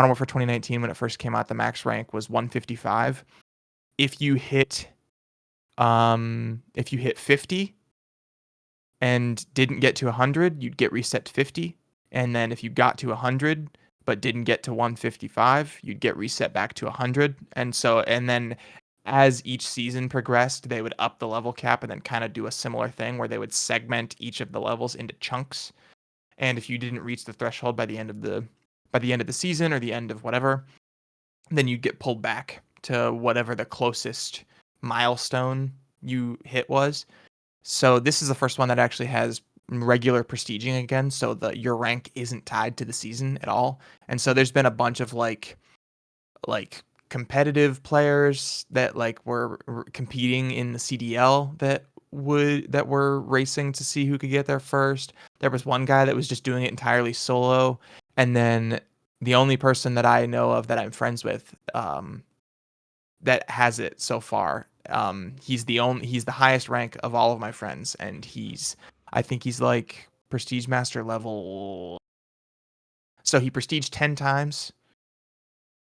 Warfare 2019, when it first came out, the max rank was 155. If you hit 50 and didn't get to 100, you'd get reset to 50. And then if you got to 100 but didn't get to 155, you'd get reset back to 100. And then as each season progressed, they would up the level cap and then kind of do a similar thing where they would segment each of the levels into chunks. And if you didn't reach the threshold by the end of the season or the end of whatever, then you'd get pulled back to whatever the closest milestone you hit was. So this is the first one that actually has regular prestiging again, so that your rank isn't tied to the season at all. And so there's been a bunch of like competitive players that like were competing in the CDL that were racing to see who could get there first. There was one guy that was just doing it entirely solo, and then the only person that I know of that I'm friends with that has it so far. He's the highest rank of all of my friends, and I think he's like Prestige Master level. So he prestiged 10 times,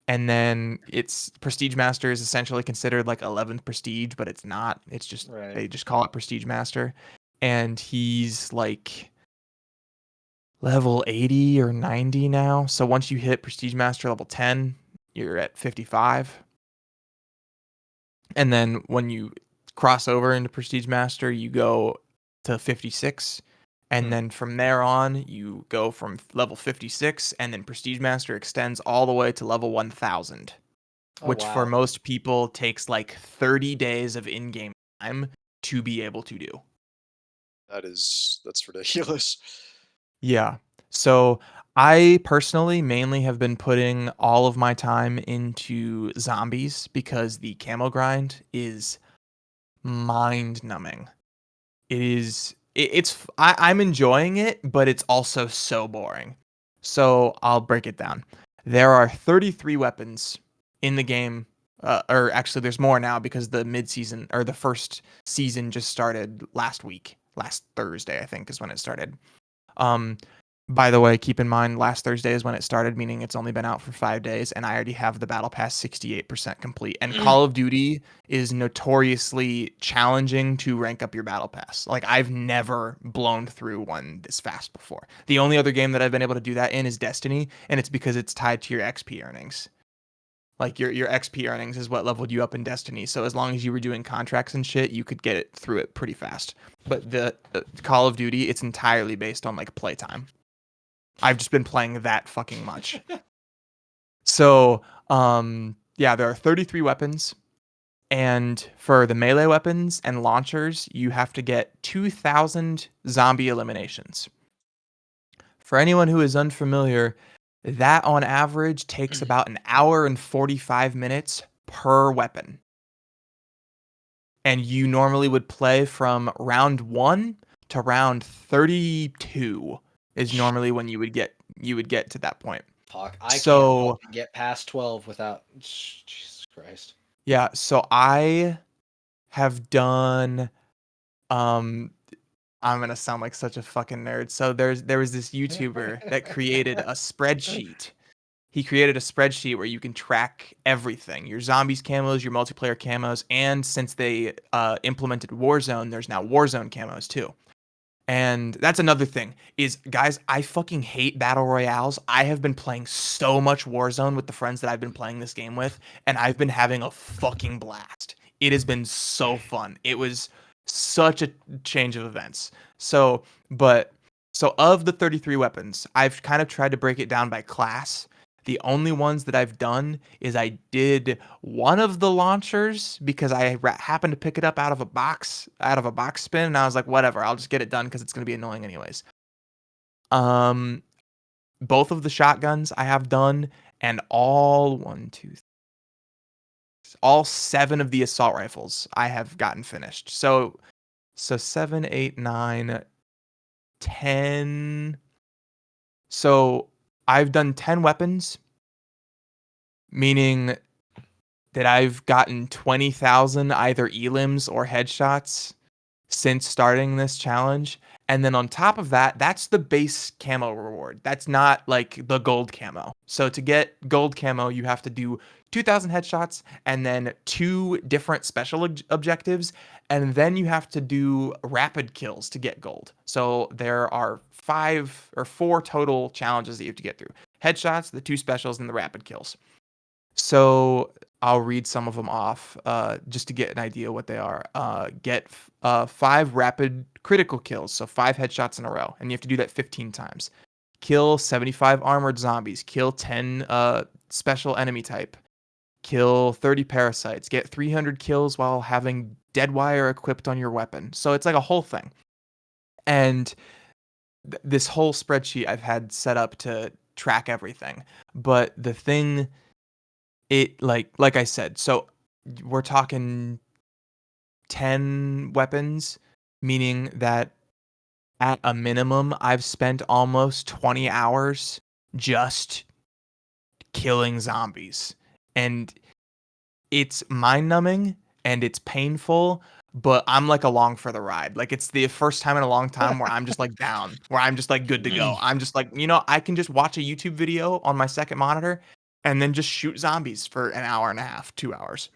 and then it's Prestige Master is essentially considered like 11th prestige, but it's not. It's just Right. they just call it Prestige Master, and he's like level 80 or 90 now. So once you hit Prestige Master level 10, you're at 55. And then when you cross over into Prestige Master, you go to 56. And then from there on, you go from level 56, and then Prestige Master extends all the way to level 1000, Oh, which for wow. most people takes like 30 days of in-game time to be able to do. That's ridiculous. Yeah. So I personally mainly have been putting all of my time into Zambies because the camo grind is mind numbing. I'm enjoying it, but it's also so boring. So I'll break it down. There are 33 weapons in the game, or actually there's more now because the mid-season or the first season just started last week. Last Thursday, I think, is when it started. Um, by the way, keep in mind last Thursday is when it started, meaning it's only been out for 5 days, and I already have the battle pass 68% complete. And Call of Duty is notoriously challenging to rank up your battle pass. Like I've never blown through one this fast before. The only other game that I've been able to do that in is Destiny, and it's because it's tied to your XP earnings. Like your XP earnings is what leveled you up in Destiny. So as long as you were doing contracts and shit, you could get it through it pretty fast. But the Call of Duty, it's entirely based on like playtime. I've just been playing that fucking much. So, yeah, there are 33 weapons, and for the melee weapons and launchers, you have to get 2,000 zombie eliminations. For anyone who is unfamiliar, that on average takes about an hour and 45 minutes per weapon. And you normally would play from round 1 to round 32 is normally when you would get you would get to that point. Fuck, I So can't get past 12 without. Jesus Christ. yeah, so I have done I'm gonna sound like such a fucking nerd. So there was this YouTuber that created a spreadsheet. He created a spreadsheet where you can track everything: your zombies camos, your multiplayer camos, and since they implemented Warzone, there's now Warzone camos too. And that's another thing is, guys, I fucking hate battle royales. I have been playing so much Warzone with the friends that I've been playing this game with, and I've been having a fucking blast. It has been so fun. It was such a change of events. So, but so of the 33 weapons, I've kind of tried to break it down by class. The only ones that I've done is I did one of the launchers because I happened to pick it up out of a box spin, and I was like, whatever, I'll just get it done because it's gonna be annoying anyways. Um, both of the shotguns I have done, and all 7 of the assault rifles I have gotten finished. So 7, 8, 9, 10. So I've done 10 weapons, meaning that I've gotten 20,000 either elims or headshots since starting this challenge. And then on top of that, that's the base camo reward. That's not like the gold camo. So to get gold camo, you have to do 2,000 headshots and then 2 different special objectives. And then you have to do rapid kills to get gold. So there are 5 or 4 total challenges that you have to get through: headshots, the 2 specials, and the rapid kills. So I'll read some of them off just to get an idea what they are. Get 5 rapid critical kills, so 5 headshots in a row, and you have to do that 15 times. Kill 75 armored zombies. Kill 10 special enemy type. Kill 30 parasites. Get 300 kills while having dead wire equipped on your weapon. So it's like a whole thing. And this whole spreadsheet I've had set up to track everything. But the thing, it like I said, so we're talking 10 weapons, meaning that at a minimum I've spent almost 20 hours just killing zombies. And it's mind-numbing and it's painful, but I'm like along for the ride. Like, it's the first time in a long time where I'm just like down, where I'm just like good to go. I'm just like, I can just watch a YouTube video on my second monitor and then just shoot zombies for an hour and a half, 2 hours.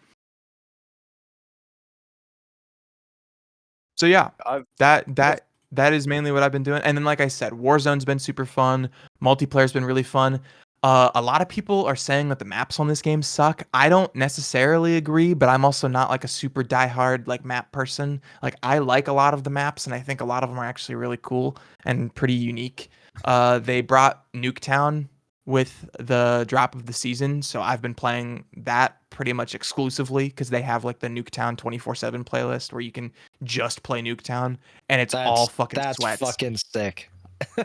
So yeah, I've that is mainly what I've been doing. And then, like I said, Warzone's been super fun. Multiplayer's been really fun. A lot of people are saying that the maps on this game suck. I don't necessarily agree, but I'm also not like a super diehard like map person. Like, I like a lot of the maps, and I think a lot of them are actually really cool and pretty unique. They brought Nuketown with the drop of the season, so I've been playing that pretty much exclusively because they have like the Nuketown 24/7 playlist where you can just play Nuketown, and it's all fucking That's sweats. fucking sick.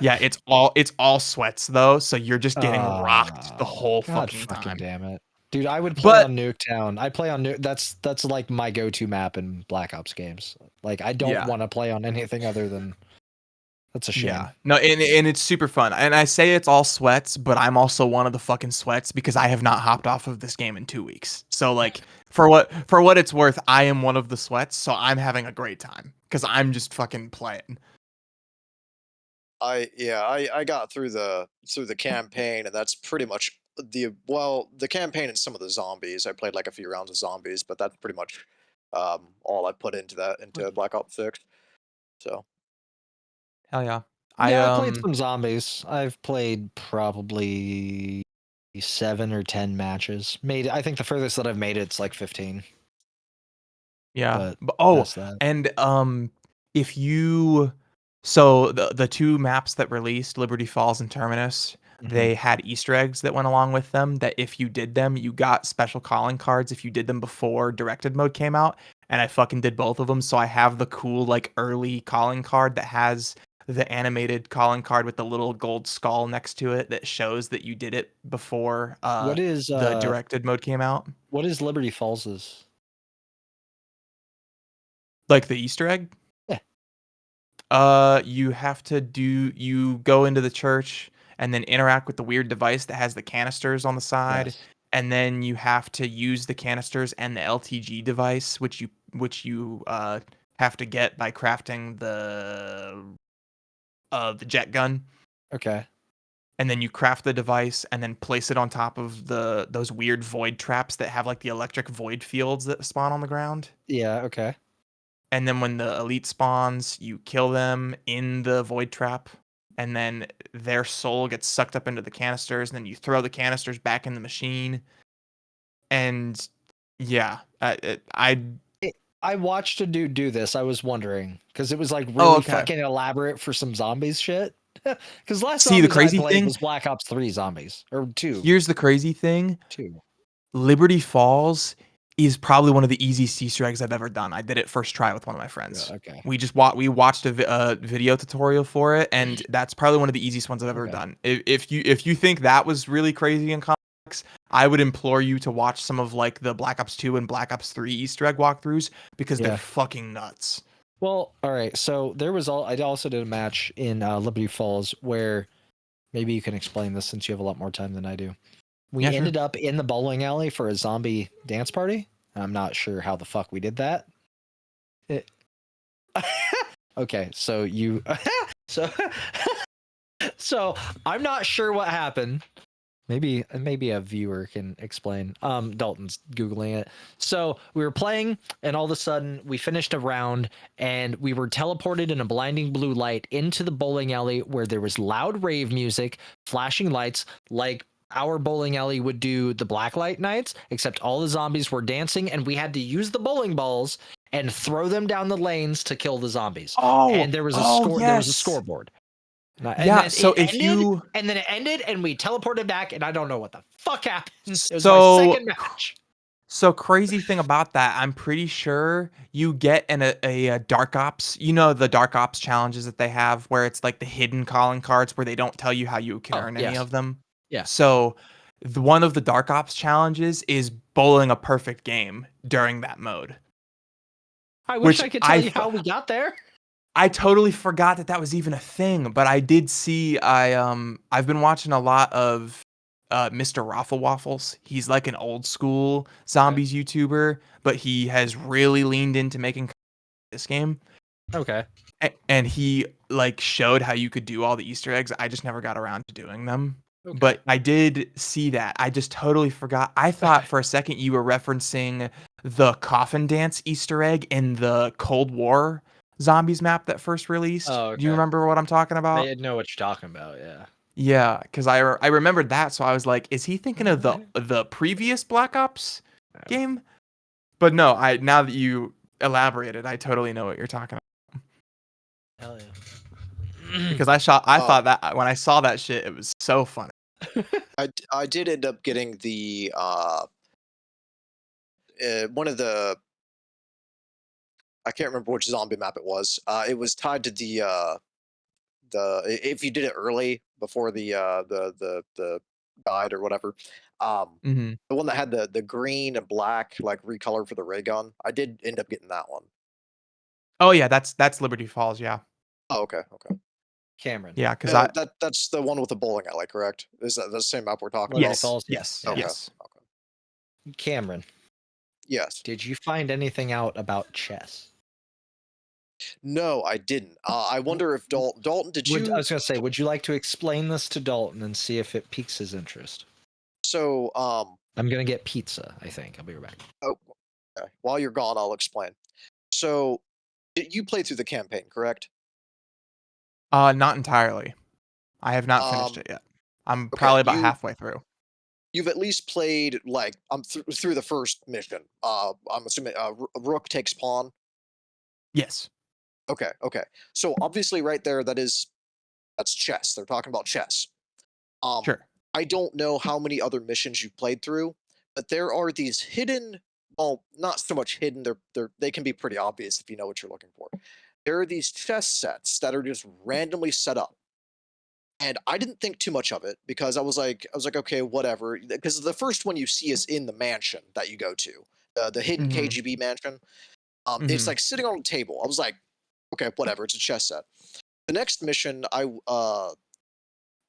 Yeah, it's all sweats though, so you're just getting rocked the whole God fucking fucking time. damn it. Dude, I would play But on Nuketown. I play on that's like my go-to map in Black Ops games. Like, I don't yeah, want to play on anything other than. That's a shame. yeah, no, and it's super fun. And I say it's all sweats, but I'm also one of the fucking sweats because I have not hopped off of this game in 2 weeks. So like, for what it's worth, I am one of the sweats, so I'm having a great time because I'm just fucking playing. I got through the campaign, and that's pretty much the campaign and some of the zombies. I played like a few rounds of zombies, but that's pretty much all I put into Black Ops 6. So Hell yeah. Yeah, I played some zombies. I've played probably 7 or 10 matches. I think the furthest that I've made it's like 15. Yeah. But Oh, that's that. and if you so the 2 maps that released, Liberty Falls and Terminus, they had Easter eggs that went along with them that if you did them, you got special calling cards if you did them before directed mode came out, and I fucking did both of them, so I have the cool like early calling card that has the animated calling card with the little gold skull next to it that shows that you did it before What is the directed mode came out. what is Liberty Falls's? Like the Easter egg? Yeah. You have to you go into the church and then interact with the weird device that has the canisters on the side. Yes. And then you have to use the canisters and the LTG device, which you have to get by crafting the jet gun. Okay. And then you craft the device and then place it on top of those weird void traps that have like the electric void fields that spawn on the ground. Yeah. Okay. And then when the elite spawns, you kill them in the void trap, and then their soul gets sucked up into the canisters, and then you throw the canisters back in the machine. And yeah, I watched a dude do this. I was wondering because it was like Oh, really okay. fucking elaborate for some zombies shit. Because last See, the zombies crazy I played thing- was Black Ops 3 zombies or 2. here's the crazy thing: 2. Liberty Falls is probably one of the easiest Easter eggs I've ever done. I did it first try with one of my friends. Yeah, okay. We watched a video tutorial for it, and that's probably one of the easiest ones I've ever Okay. done. If you think that was really crazy and complex, I would implore you to watch some of like the Black Ops 2 and Black Ops 3 Easter egg walkthroughs because Yeah. they're fucking nuts. Well, all right. So I also did a match in Liberty Falls where maybe you can explain this since you have a lot more time than I do. We Yeah, sure. ended up in the bowling alley for a zombie dance party. I'm not sure how the fuck we did that. Okay, so you so I'm not sure what happened. Maybe a viewer can explain. Dalton's googling it. So we were playing, and all of a sudden we finished a round, and we were teleported in a blinding blue light into the bowling alley where there was loud rave music, flashing lights, like our bowling alley would do the blacklight nights, except all the zombies were dancing, and we had to use the bowling balls and throw them down the lanes to kill the zombies. And there was a score. There was a Yes. scoreboard. And Yeah, then so it if ended, you and then it ended, and we teleported back, and I don't know what the fuck happened. It was So- my second match. So crazy thing about that, I'm pretty sure you get a Dark Ops. You know the Dark Ops challenges that they have, where it's like the hidden calling cards where they don't tell you how you can earn any yes. of them. Yeah. So one of the Dark Ops challenges is bowling a perfect game during that mode. I wish Which I could tell you th- how we got there. I totally forgot that was even a thing, but I did see. I've been watching a lot of Mr. Raffle Waffles. He's like an old school zombies YouTuber, but he has really leaned into making this game. Okay. And he like showed how you could do all the Easter eggs. I just never got around to doing them. Okay. But I did see that. I just totally forgot. I thought for a second you were referencing the coffin dance Easter egg in the Cold War zombies map that first released. Oh, Do you okay. remember what I'm talking about? I know what you're talking about. Yeah. Yeah, because I remembered that, so I was like, is he thinking of the previous Black Ops game? But no, now that you elaborated, I totally know what you're talking about. Hell yeah. Because I thought that when I saw that shit, it was so funny. I did end up getting the one of the, I can't remember which zombie map it was. It was tied to the if you did it early before the guide or whatever. Mm-hmm. The one that had the green and black like recolor for the ray gun. I did end up getting that one. Oh yeah, that's Liberty Falls. Yeah, Oh, okay. Cameron. yeah, because That's the one with the bowling alley, correct? Is that the same map we're talking Liberty about? yes, Falls? yes, Okay. yes. Cameron, Yes. did you find anything out about chess? No, I didn't. I wonder if Dalton, did you? I was gonna say, would you like to explain this to Dalton and see if it piques his interest? So, I'm gonna get pizza. I think I'll be right back. okay. While you're gone, I'll explain. So, you played through the campaign, correct? Not entirely. I have not finished it yet. I'm probably about halfway through. You've at least played like through the first mission. I'm assuming Rook takes pawn. Yes. Okay. So obviously, right there, that's chess. They're talking about chess. Sure. I don't know how many other missions you've played through, but there are these hidden. Well, not so much hidden. They can be pretty obvious if you know what you're looking for. There are these chess sets that are just randomly set up. And I didn't think too much of it because I was like, okay, whatever. Because the first one you see is in the mansion that you go to, the hidden Mhm. KGB mansion. It's Mhm. like sitting on a table. I was like, okay, whatever. It's a chess set. The next mission,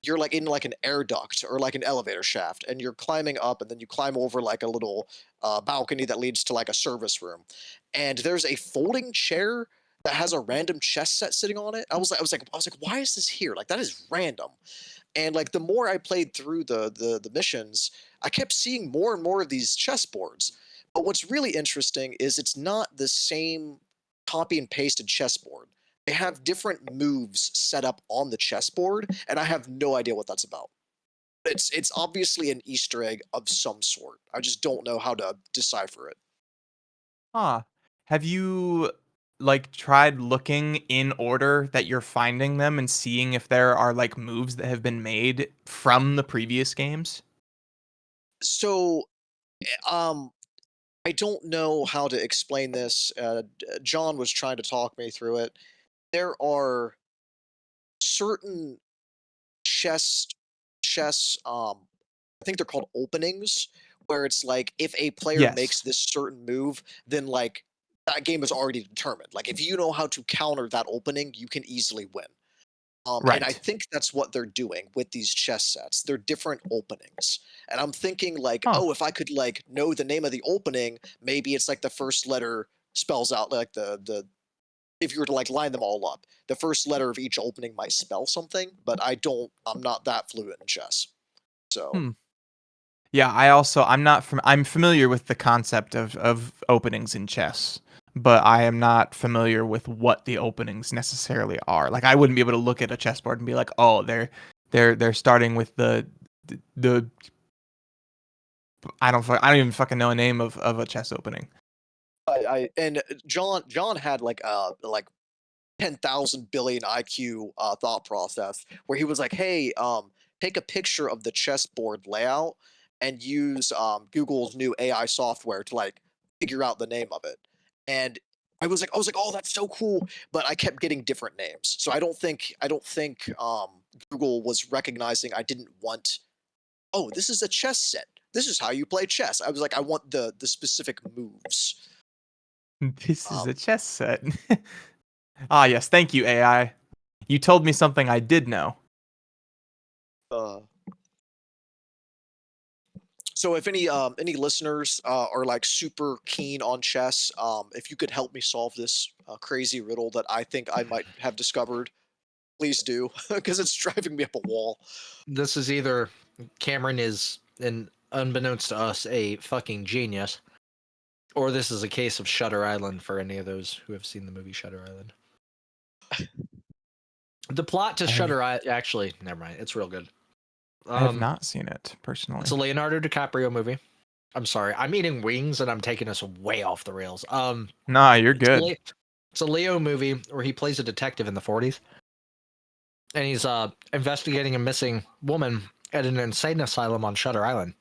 you're like in like an air duct or like an elevator shaft, and you're climbing up, and then you climb over like a little balcony that leads to like a service room, and there's a folding chair that has a random chess set sitting on it. I was like, why is this here? Like that is random. And like the more I played through the missions, I kept seeing more and more of these chessboards. But what's really interesting is it's not the same copy and pasted chessboard. They have different moves set up on the chessboard, and I have no idea what that's about. It's obviously an Easter egg of some sort. I just don't know how to decipher it. Huh. Have you like tried looking in order that you're finding them and seeing if there are like moves that have been made from the previous games? So, um, I don't know how to explain this. John was trying to talk me through it. There are certain chess I think they're called openings, where it's like if a player makes Yes. this certain move, then like that game is already determined. Like if you know how to counter that opening, you can easily win. And I Right. think that's what they're doing with these chess sets. They're different openings. And I'm thinking like, Huh. oh, if I could like know the name of the opening, maybe it's like the first letter spells out like the if you were to like line them all up, the first letter of each opening might spell something, but I'm not that fluent in chess. So Hmm. Yeah, I'm familiar with the concept of openings in chess, but I am not familiar with what the openings necessarily are. Like I wouldn't be able to look at a chessboard and be like, "Oh, they're starting with the I don't even fucking know a name of a chess opening." I and John had like 10,000 billion IQ thought process where he was like, "Hey, take a picture of the chessboard layout and use Google's new AI software to like figure out the name of it." And I was like, "Oh, that's so cool!" But I kept getting different names, so I don't think Google was recognizing I didn't want. Oh, this is a chess set. This is how you play chess. I was like, I want the specific moves. This is a Um, chess set. Ah, yes, thank you, AI. You told me something I did know. uh, So if any listeners are like super keen on chess, if you could help me solve this crazy riddle that I think I might have discovered, please do, because it's driving me up a wall. This is either Cameron is, and unbeknownst to us, a fucking genius, or this is a case of Shutter Island for any of those who have seen the movie Shutter Island. The plot to I have Shutter Island, actually, never mind. It's real good. I have Um, not seen it it's personally. a Leonardo DiCaprio movie. I'm sorry, I'm eating wings and I'm taking us way off the rails. Nah, you're It's a, good. Le- it's a Leo movie where he plays a detective in the 40s, and he's investigating a missing woman at an insane asylum on Shutter Island.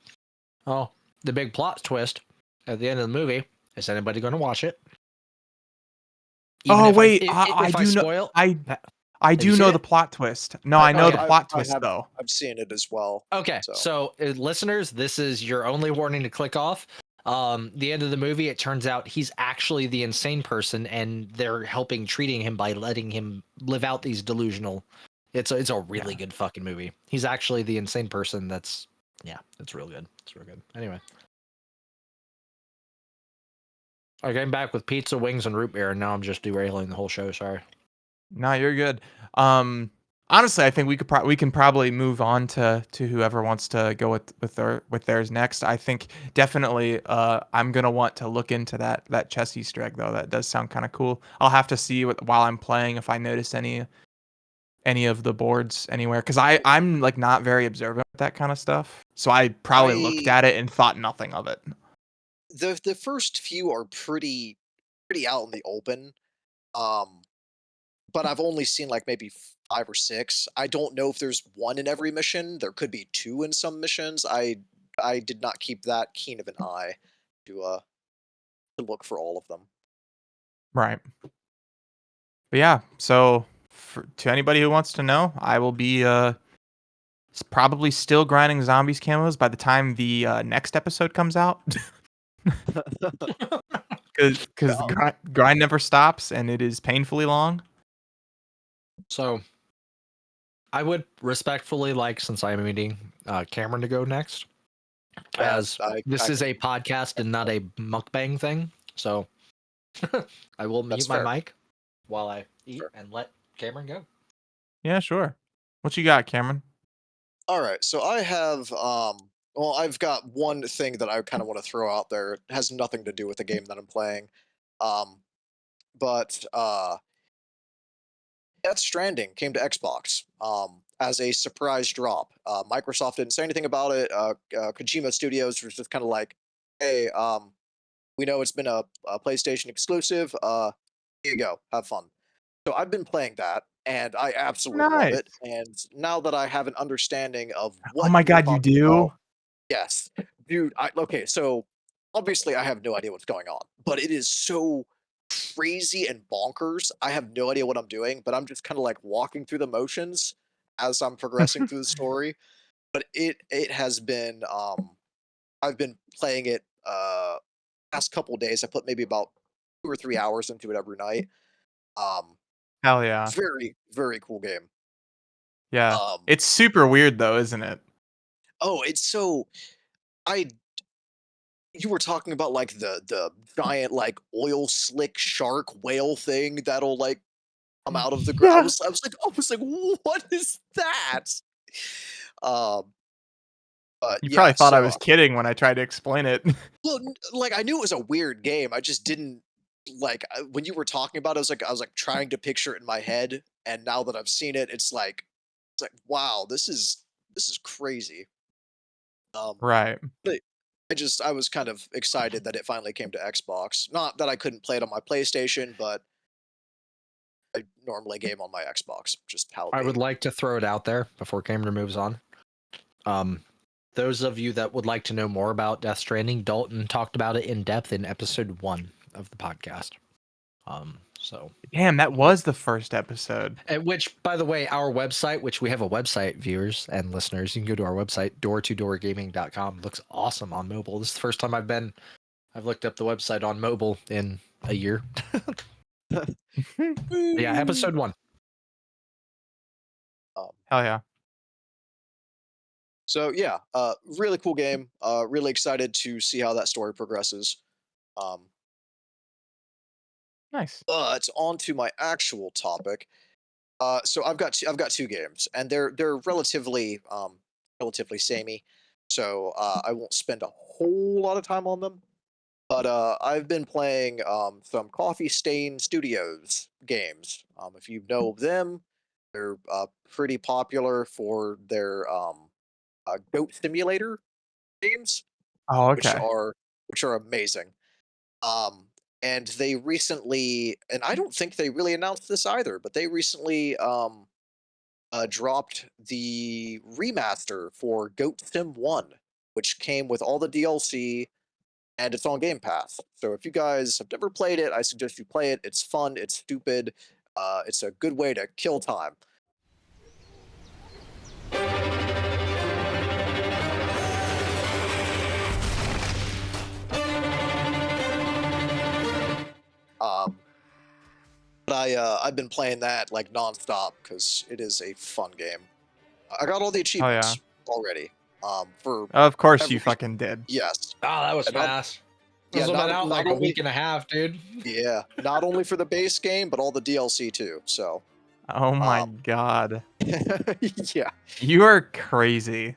Oh, the big plot twist at the end of the movie, is anybody going to watch it? Even Oh if wait, I if I do know. spoil, I have you do seen know the it? plot twist. No, I know I the Okay. I, plot I twist have though. I've seen it as well. Okay, So so listeners, this is your only warning to click off. The end of the movie, it turns out he's actually the insane person, and they're helping treating him by letting him live out these delusional. It's a really Yeah. good fucking movie. He's actually the insane person. That's yeah, it's real good. It's real good. Anyway, I came back with pizza, wings, and root beer, and now I'm just derailing the whole show. Sorry. No, you're good. Um, Honestly, I think we can probably move on to whoever wants to go with theirs next. I think definitely I'm gonna want to look into that chess Easter egg though. That does sound kind of cool. I'll have to see while I'm playing if I notice any of the boards anywhere because I'm like not very observant with that kind of stuff. So I probably looked I at it and thought nothing of it. the first few are pretty out in the open. Um, but I've only seen like maybe 5 or 6. I don't know if there's one in every mission. There could be two in some missions. I did not keep that keen of an eye to uh to look for all of them. Right. But yeah, so to anybody who wants to know, I will be probably still grinding zombies camos by the time the next episode comes out. Because the Yeah. grind never stops and it is painfully long. So I would respectfully like, since I'm meeting Cameron, to go next, as this is a podcast and not a mukbang thing. So I will mute my mic while I eat and let Cameron go. Yeah, sure. What you got, Cameron? All right, so I have well, I've got one thing that I kind of want to throw out there. It has nothing to do with the game that I'm playing, but Death Stranding came to Xbox as a surprise drop. Microsoft didn't say anything about it. Kojima Studios was just kind of like, "Hey, we know it's been a PlayStation exclusive. Here you go, have fun." So I've been playing that, and I absolutely love Nice. it. And now that I have an understanding of Oh what my you're god, you talking do? about, yes, dude. Okay, so obviously I have no idea what's going on, but it is so crazy and bonkers. I have no idea what I'm doing, but I'm just kind of like walking through the motions as I'm progressing through the story. But it has been I've been playing it past couple days. I put maybe about 2 or 3 hours into it every night. Um, Hell yeah. very very cool game. Yeah. Um, It's super weird though, isn't it? oh, it's so I you were talking about like the giant like oil slick shark whale thing that'll like come out of the ground. Yeah. I was like, what is that? Um, but You yeah, probably thought I so was kidding when I tried to explain it. well, like I knew it was a weird game. I just didn't like when you were talking about it. I was like trying to picture it in my head, and now that I've seen it, it's like wow, this is crazy. Um, Right. but I was kind of excited that it finally came to Xbox. Not that I couldn't play it on my PlayStation, but I normally game on my Xbox. Just how it I would be. like to throw it out there before Cameron moves on. Um, those of you that would like to know more about Death Stranding, Dalton talked about it in depth in episode 1 of the podcast. So Damn, that was the first episode. at which, by the way, our website, which we have a website, viewers and listeners, you can go to our website, door2doorgaming.com. Looks awesome on mobile. This is the first time I've looked up the website on mobile in a year. Yeah, episode 1. Hell yeah. So yeah, really cool game. Really excited to see how that story progresses. Um, Nice. but on to my actual topic. So I've got two games, and they're relatively samey. So I won't spend a whole lot of time on them. But I've been playing some Coffee Stain Studios games. If you know of them, they're pretty popular for their goat simulator games, Oh, which okay. are amazing. Um, and they recently, and I don't think they really announced this either, but they recently dropped the remaster for Goat Sim 1, which came with all the DLC and it's on Game Pass. So if you guys have never played it, I suggest you play it. It's fun, it's stupid, it's a good way to kill time. Um, but I've been playing that like nonstop because it is a fun game. I got all the Oh yeah. achievements already. For Of course you every fucking did. yes, Oh, that was and not fast. It yeah was been out not like a only week and a half, dude. yeah not only for the base game but all the DLC too. So Oh my um god. yeah. You are crazy.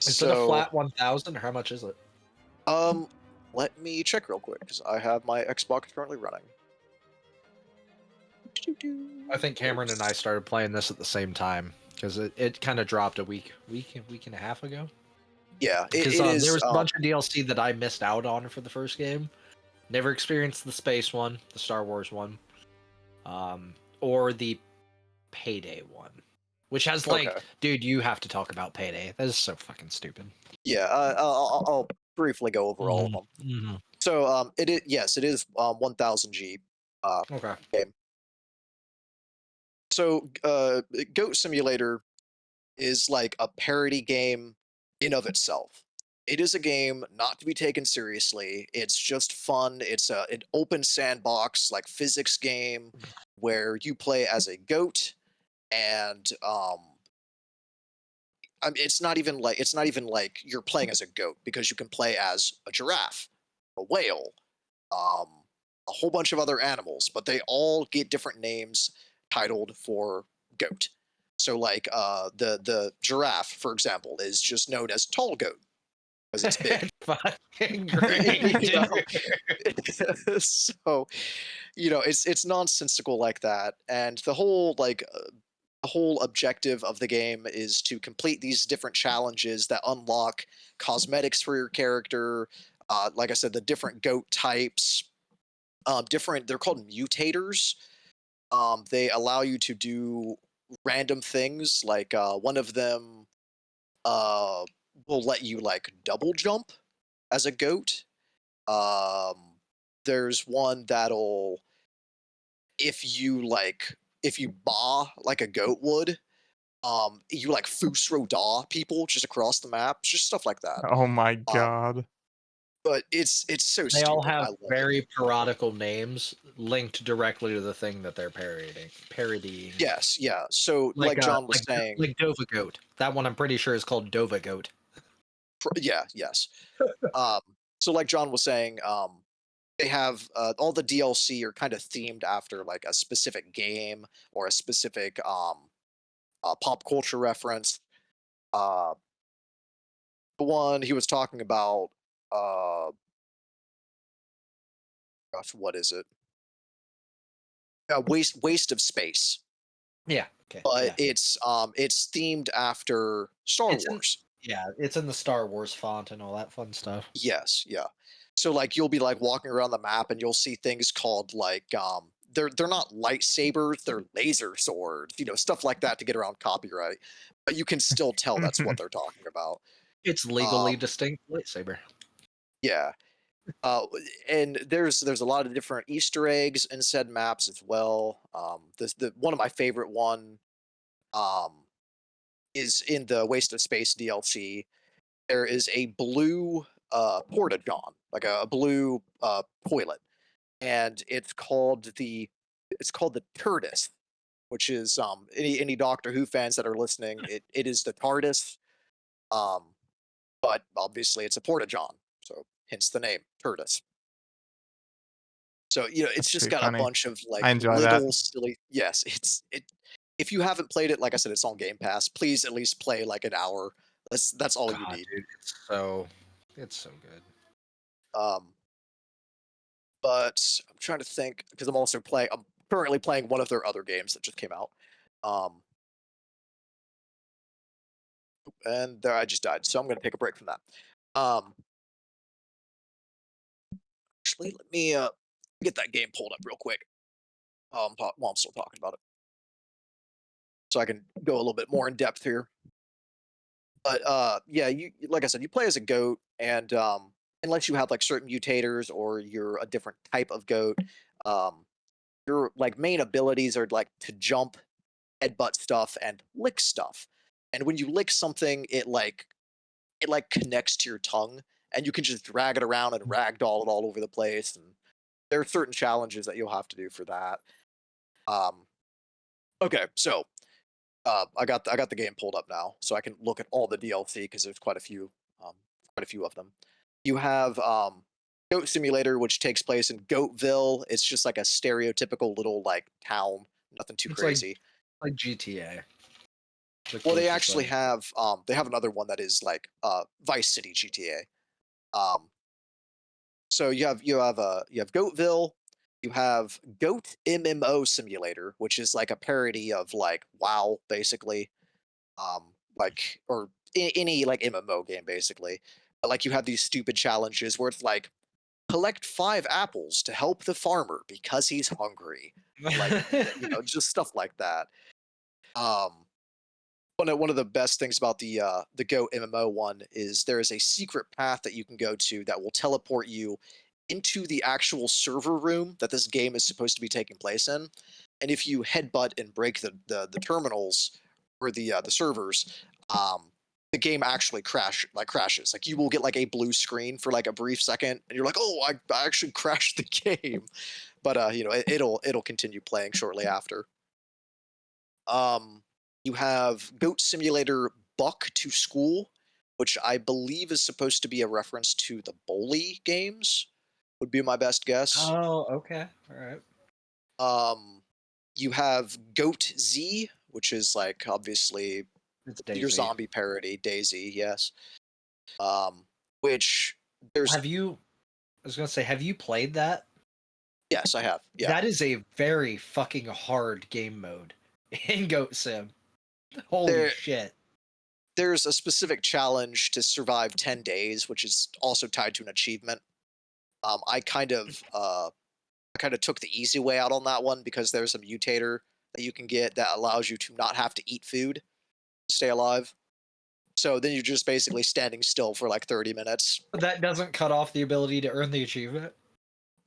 Is it a So flat 1,000 or how much is it? um let me check real quick because I have my Xbox currently running. I think Cameron and I started playing this at the same time because it kind of dropped a week and a half ago. Yeah, Because it there is. was a bunch of DLC that I missed out on for the first game. Never experienced the space one, the Star Wars one, or the Payday one, which has like, Okay. dude, you have to talk about Payday. That is so fucking stupid. Yeah, I'll briefly go over all of them. Mm-hmm. So yes, it is 1000 G Okay. game. So Goat Simulator is like a parody game in of itself. It is a game not to be taken seriously. It's just fun. It's an open sandbox like physics game where you play as a goat and I mean, it's not even like you're playing as a goat because you can play as a giraffe, a whale, um, a whole bunch of other animals, but they all get different names titled for goat. So like the giraffe, for example, is just known as tall goat because it's big. Fucking great, You know? dude. So it's nonsensical like that, and the whole objective of the game is to complete these different challenges that unlock cosmetics for your character. Like I said, the different goat types, different. They're called mutators. They allow you to do random things. Like one of them uh, will let you like double jump as a goat. Um, there's one that'll if you baa like a goat would, you like Fusro Da people just across the map, just stuff like that. Oh my Um, god. but it's so They all stupid. I have love it. very parodical names linked directly to the thing that they're parodying. Yes, yeah. So like John was saying, like Dova Goat. That one I'm pretty sure is called Dova Goat. yeah, yes. Um, so like John was saying, they have all the DLC are kind of themed after like a specific game or a specific pop culture reference. Uh, the one he was talking about, uh, gosh, what is it? Waste of space, Yeah. Okay. but Yeah. it's themed after Star It's in Wars. yeah, it's in the Star Wars font and all that fun stuff. Yes, yeah. So like you'll be like walking around the map and you'll see things called like they're not lightsabers, they're laser swords, stuff like that to get around copyright. But you can still tell that's what they're talking about. It's legally Um distinct lightsaber. yeah. And there's a lot of different Easter eggs in said maps as well. The one of my favorite one um is in the Waste of Space DLC. There is a blue porta john, like a blue toilet, and it's called the TARDIS, which is any Doctor Who fans that are listening, it is the TARDIS, um, but obviously it's a porta john, so hence the name TARDIS. So it's That's just pretty got a funny. bunch of I like enjoy that. little silly. Yes, it. If you haven't played it, like I said, it's on Game Pass. Please at least play like an hour. That's all you God, need. dude, it's so good. Um, but I'm trying to think because I'm currently playing one of their other games that just came out. Um, and there I just died, so I'm gonna take a break from that. Um, actually, let me get that game pulled up real quick. While I'm still talking about it, so I can go a little bit more in depth here. But yeah, you like I said, you play as a goat, and unless you have like certain mutators or you're a different type of goat, um, your like main abilities are like to jump, headbutt stuff, and lick stuff. And when you lick something, it connects to your tongue, and you can just drag it around and ragdoll it all over the place. And there are certain challenges that you'll have to do for that. Um, okay, so I got the game pulled up now, so I can look at all the DLC because there's quite a few of them. You have Goat Simulator, which takes place in Goatville. It's just like a stereotypical little like town, nothing too It's crazy. like GTA. The Well, closest thing. they have another one that is like Vice City GTA. So you have Goatville, you have Goat MMO Simulator, which is like a parody of like WoW, basically. Like or any like MMO game basically. But like you have these stupid challenges where it's like collect 5 apples to help the farmer because he's hungry. Like just stuff like that. Um one of the best things about the Go MMO one is there is a secret path that you can go to that will teleport you into the actual server room that this game is supposed to be taking place in. And if you headbutt and break the terminals or the servers, um, the game actually crashes. Like you will get like a blue screen for like a brief second, and you're like, "Oh, I actually crashed the game." But it'll continue playing shortly after. You have Goat Simulator Buck to School, which I believe is supposed to be a reference to the Bully games, would be my best guess. Oh, okay. All right. You have Goat Z, which is like obviously It's your Daisy. zombie parody, Daisy, yes. Which there's Have you? I was gonna say, have you played that? yes, I have. Yeah. That is a very fucking hard game mode in Goat Sim. Holy There- shit. There's a specific challenge to survive 10 days, which is also tied to an achievement. I kind of took the easy way out on that one because there's a mutator that you can get that allows you to not have to eat food to stay alive. So then you're just basically standing still for like 30 minutes. But that doesn't cut off the ability to earn the achievement.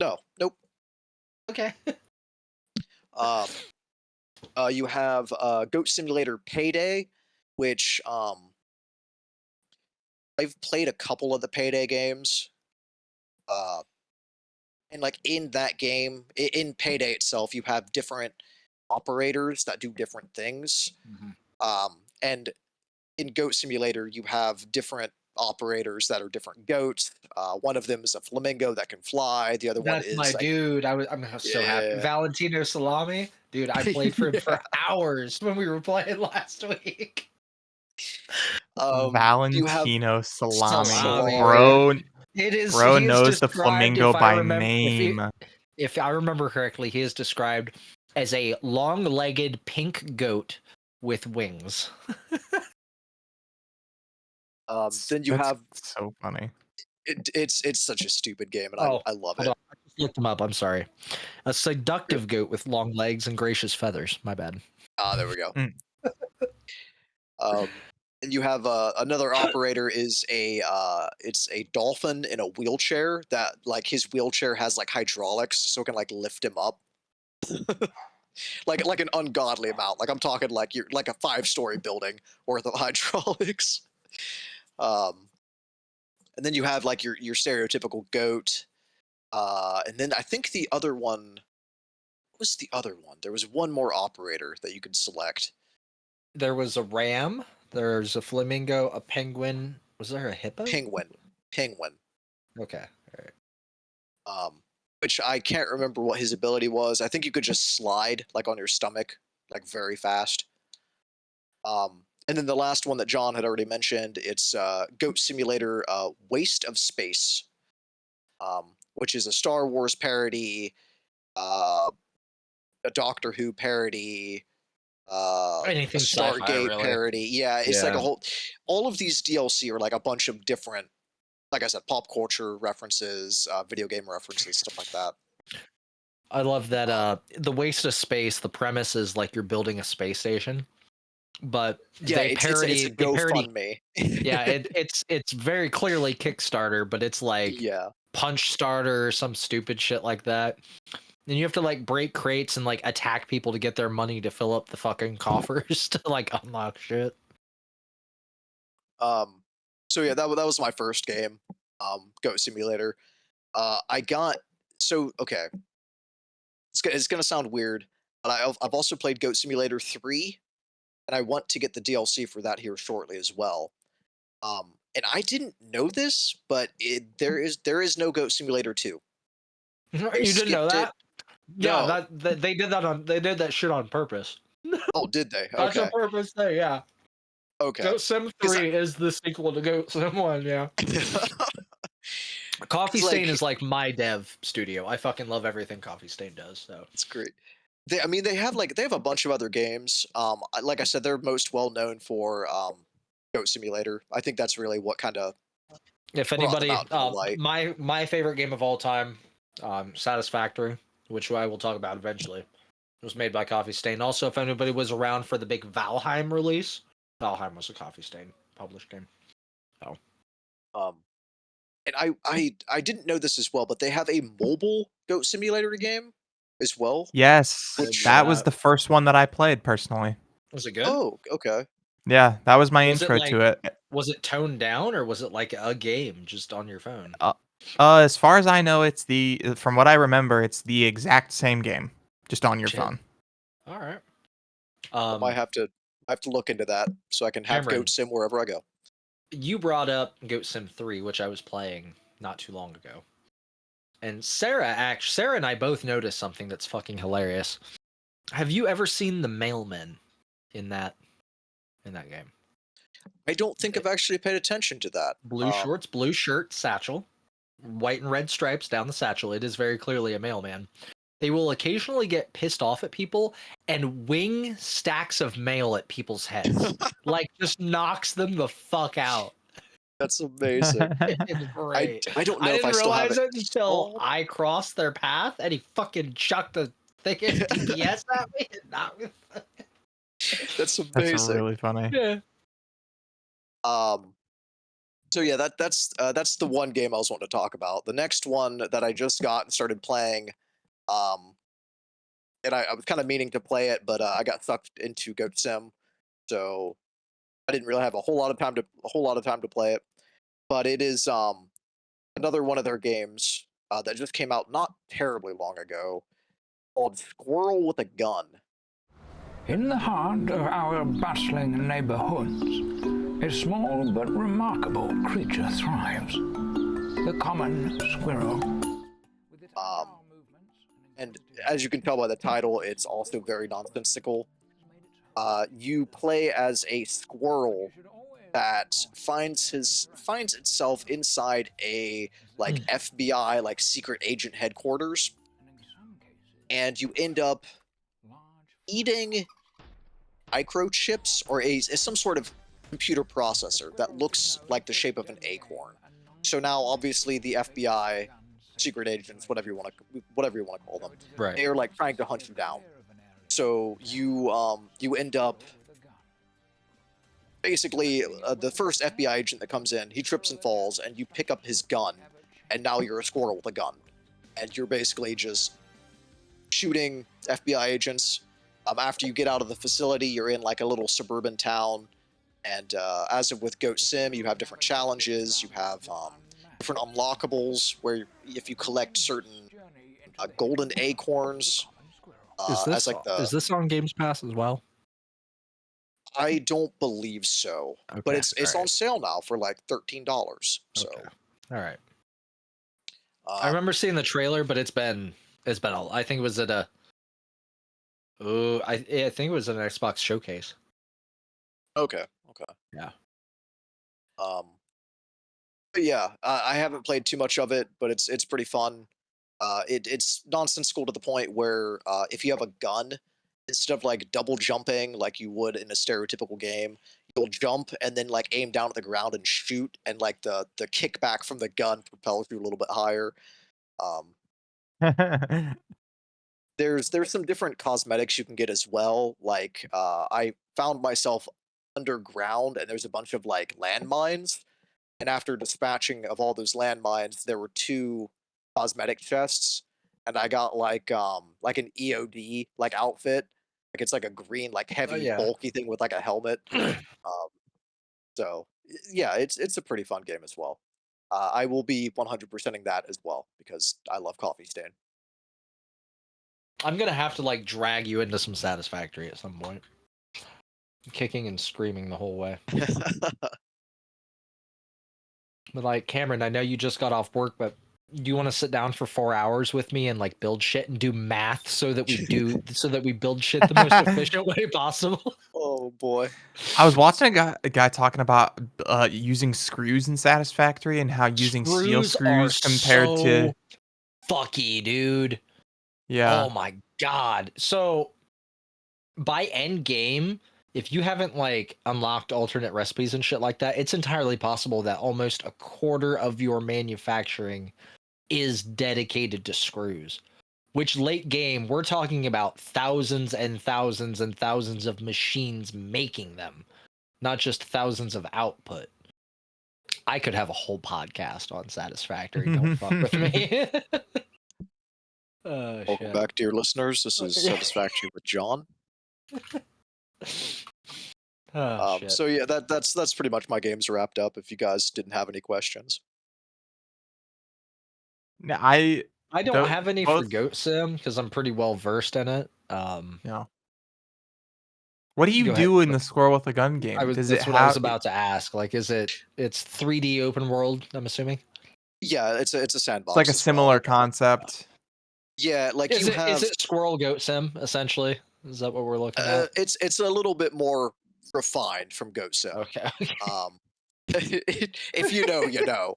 No, nope. Okay. Um, you have Goat Simulator Payday, which I've played a couple of the Payday games. And like in that game, in Payday itself, you have different operators that do different things. And in Goat Simulator, you have different operators that are different goats. One of them is a flamingo that can fly. The other one That's is my like, dude. I'm so happy. Yeah. Valentino Salami, dude. I played for him for hours when we were playing last week. you have Valentino Salami. Salami, Bro, It is. bro he is knows the described, flamingo if I by remember, name. If I remember correctly, he is described as a long-legged pink goat with wings. then you That's have so funny. it's such a stupid game, and Oh, I love hold it. on. I just looked him up. I'm sorry. A seductive goat with long legs and gracious feathers. My bad. There we go. Mm. And you have another operator is it's a dolphin in a wheelchair that like his wheelchair has like hydraulics so it can like lift him up. like an ungodly amount. Like I'm talking like you're like a 5-story building worth of hydraulics. And then you have like your stereotypical goat. And then I think the other one, what was the other one? There was one more operator that you could select. There was a ram. There's a flamingo, a penguin. Was there a hippo? Penguin. Okay. Which I can't remember what his ability was. I think you could just slide like on your stomach, like very fast. And then the last one that John had already mentioned, it's Goat Simulator Waste of Space, which is a Star Wars parody, a Doctor Who parody, Anything a sci-fi, Stargate really. parody. Yeah, it's like Yeah. a whole. All of these DLC are like a bunch of different, like I said, pop culture references, video game references, stuff like that. I love that the waste of space, the premise is like you're building a space station. But Yeah, they it's parody a they parody GoFundMe. yeah, it's very clearly Kickstarter, but it's like Yeah. Punch Starter or some stupid shit like that. And you have to like break crates and like attack people to get their money to fill up the fucking coffers to like unlock shit. So yeah, that was my first game, Goat Simulator. I got okay. It's gonna sound weird, but I've also played Goat Simulator 3, and I want to get the DLC for that here shortly as well. And I didn't know this, but there is no Goat Simulator 2. You didn't know skipped that? No. Yeah, that they did that shit on purpose. Oh, did they? That's Okay. a purpose thing, yeah. Okay. Goat Sim 3 is the sequel to Goat Sim 1, yeah. Coffee It's Stain like- is like my dev studio. I fucking love everything Coffee Stain does, so. It's great. They have a bunch of other games. Like I said, they're most well known for Goat Simulator. I think that's really what kind of If brought them anybody, out into the light. my favorite game of all time, Satisfactory, which I will talk about eventually, was made by Coffee Stain. Also, if anybody was around for the big Valheim release, Valheim was a Coffee Stain published game. And I didn't know this as well, but they have a mobile Goat Simulator game as well. Yes, Which- that was the first one that I played personally. Was it good? Oh, okay. Yeah, that was my Was it intro to it. Was it toned down or was it like a game just on your phone? As far as I know, from what I remember, it's the exact same game, just on your Shit. phone. All right. I might have to look into that so I can have Cameron. Goat Sim wherever I go. You brought up Goat Sim 3, which I was playing not too long ago. And Sarah and I both noticed something that's fucking hilarious. Have you ever seen the mailman in that game? I don't think I've actually paid attention to that. Blue shorts, blue shirt, satchel, white and red stripes down the satchel. It is very clearly a mailman. They will occasionally get pissed off at people and wing stacks of mail at people's heads. Like, just knocks them the fuck out. That's amazing. It's great. I don't know I if I didn't still have realize it it until installed. I crossed their path and he fucking chucked the thing in DPS at me and knocked me. That's amazing. That's really funny. Yeah. So yeah, that's the one game I was wanting to talk about. The next one that I just got and started playing, and I was kind of meaning to play it, but I got sucked into Goat Sim, so I didn't really have a whole lot of time to play it. But it is another one of their games that just came out not terribly long ago, called Squirrel with a Gun. In the heart of our bustling neighborhoods, a small but remarkable creature thrives. The common squirrel. And as you can tell by the title, it's also very nonsensical. You play as a squirrel that finds itself inside a FBI secret agent headquarters, and you end up eating microchips or some sort of computer processor that looks like the shape of an acorn. So now, obviously, the FBI secret agents, whatever you want to call them, Right. they are trying to hunt you down. So you end up basically the first FBI agent that comes in, he trips and falls, and you pick up his gun, and now you're a squirrel with a gun, and you're basically just shooting FBI agents. After you get out of the facility, you're in a little suburban town, and as with Goat Sim, you have different challenges. You have different unlockables where if you collect certain golden acorns, Is this on Games Pass as well? I don't believe so, Okay, but it's all on right. sale now for $13. So, Okay. All right. I remember seeing the trailer, but it's been I think it was at a I think it was an Xbox showcase. Okay. Yeah. But yeah, I haven't played too much of it, but it's pretty fun. It's nonsensical to the point where if you have a gun, instead of double jumping like you would in a stereotypical game, you'll jump and then aim down at the ground and shoot, and the kickback from the gun propels you a little bit higher. There's some different cosmetics you can get as well. I found myself underground, and there's a bunch of landmines. And after dispatching of all those landmines, there were 2 cosmetic chests, and I got an EOD outfit. It's a green heavy yeah. bulky thing with a helmet. So yeah, it's a pretty fun game as well. I will be 100%ing that as well because I love Coffee Stain. I'm gonna have to drag you into some Satisfactory at some point. Kicking and screaming the whole way. But Cameron, I know you just got off work, but do you want to sit down for 4 hours with me and build shit and do math so that we build shit the most efficient way possible? Oh boy. I was watching a guy talking about using screws in Satisfactory and how using steel screws compared to fucky, dude. yeah. Oh my god. So by end game, if you haven't unlocked alternate recipes and shit like that, it's entirely possible that almost a quarter of your manufacturing is dedicated to screws. Which late game, we're talking about thousands and thousands and thousands of machines making them, not just thousands of output. I could have a whole podcast on Satisfactory. Don't fuck with me. Welcome back, dear listeners. This is Satisfactory with John. Shit. So yeah, that's pretty much my games wrapped up. If you guys didn't have any questions, I don't have any for Goat Sim because I'm pretty well versed in it. yeah. What do you Go ahead. do in the Squirrel with a Gun game? Does it That's what I was have? about to ask. Like, it's 3D open world? I'm assuming. Yeah, it's a sandbox. It's like a as well. similar concept. Yeah, like Is you it have. is it Squirrel Goat Sim essentially? Is that what we're looking at? It's a little bit more refined from Goat Sim. Okay. If you know, you know.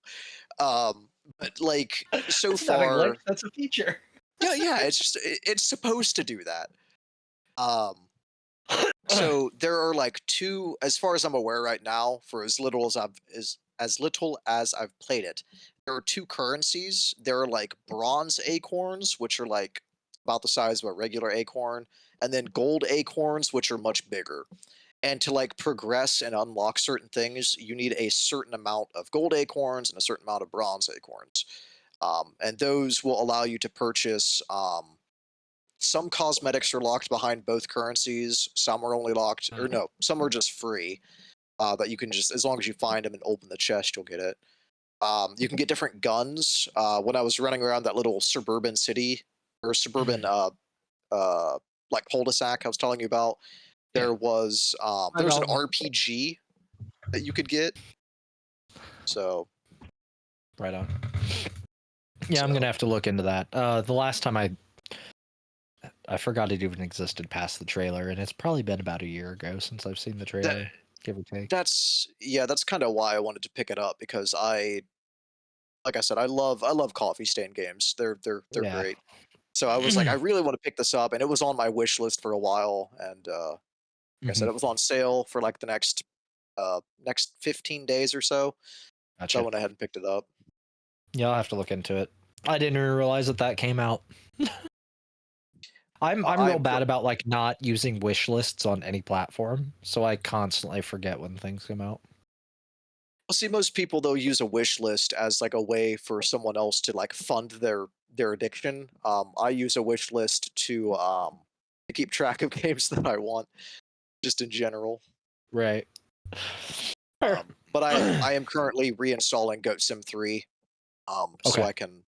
But like so That's not a far, glitch, that's a feature. yeah, it's just it's supposed to do that. So there are like two, as far as I'm aware right now, for as little as I've played it, there are two currencies. There are like bronze acorns, which are like about the size of a regular acorn, and then gold acorns, which are much bigger. And to like progress and unlock certain things, you need a certain amount of gold acorns and a certain amount of bronze acorns. And those will allow you to purchase some cosmetics are locked behind both currencies. Some are only locked, or no, some are just free. That you can just, as long as you find them and open the chest, you'll get it. You can get different guns. When I was running around that little suburban city or suburban like cul-de-sac I was telling you about, there was there's an RPG that you could get. So Right on. Yeah, I'm gonna have to look into that. The last time I forgot it even existed past the trailer, and it's probably been about a year ago since I've seen the trailer, give or take. that's kind of why I wanted to pick it up, because like I said, I love coffee stain games. They're Yeah. great. So I was like, I really want to pick this up, and it was on my wish list for a while. And like I said, it was on sale for like the next 15 days or so. Gotcha. So I went ahead and picked it up. Yeah, I'll have to look into it. I didn't even realize that came out. I'm real bad about like not using wish lists on any platform, so I constantly forget when things come out. Well, see, most people though use a wish list as like a way for someone else to like fund their addiction. I use a wish list to keep track of games that I want, just in general. Right. But I am currently reinstalling Goat Sim 3, so I can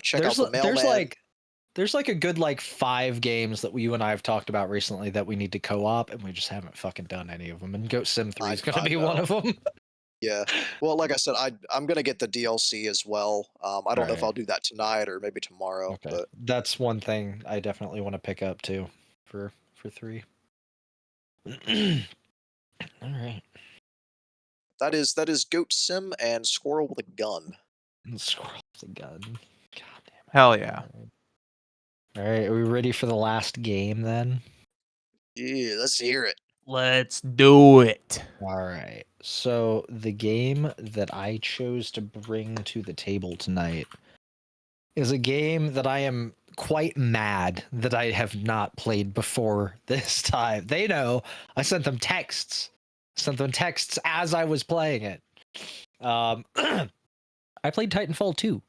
check out the mailman. There's like a good like 5 games that you and I have talked about recently that we need to co-op, and we just haven't fucking done any of them. And Goat Sim 3 is gonna be one of them. Yeah. Well, like I said, I'm gonna get the DLC as well. I don't know if I'll do that tonight or maybe tomorrow. Okay. But That's one thing I definitely want to pick up too for 3. All right. that is Goat Sim and Squirrel with a Gun. Squirrel with a gun. God damn it. Hell yeah. All right, are we ready for the last game then? Yeah, let's hear it. Let's do it. All right. So the game that I chose to bring to the table tonight is a game that I am quite mad that I have not played before this time. They know I sent them texts. As I was playing it. I played Titanfall 2.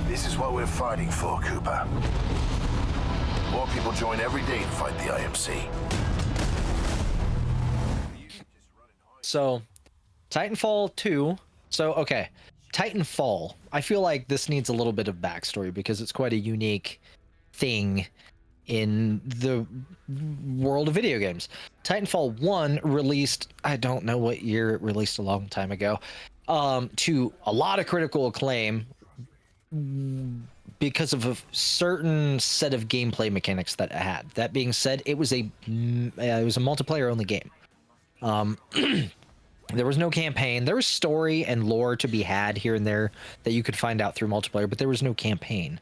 This is what we're fighting for, Cooper. More people join every day to fight the IMC. So, Titanfall 2. So, okay. Titanfall. I feel like this needs a little bit of backstory because it's quite a unique thing in the world of video games. Titanfall 1 released, I don't know what year it released, a long time ago, to a lot of critical acclaim because of a certain set of gameplay mechanics that it had. That being said, it was a multiplayer only game. There was no campaign. There was story and lore to be had here and there that you could find out through multiplayer, but there was no campaign.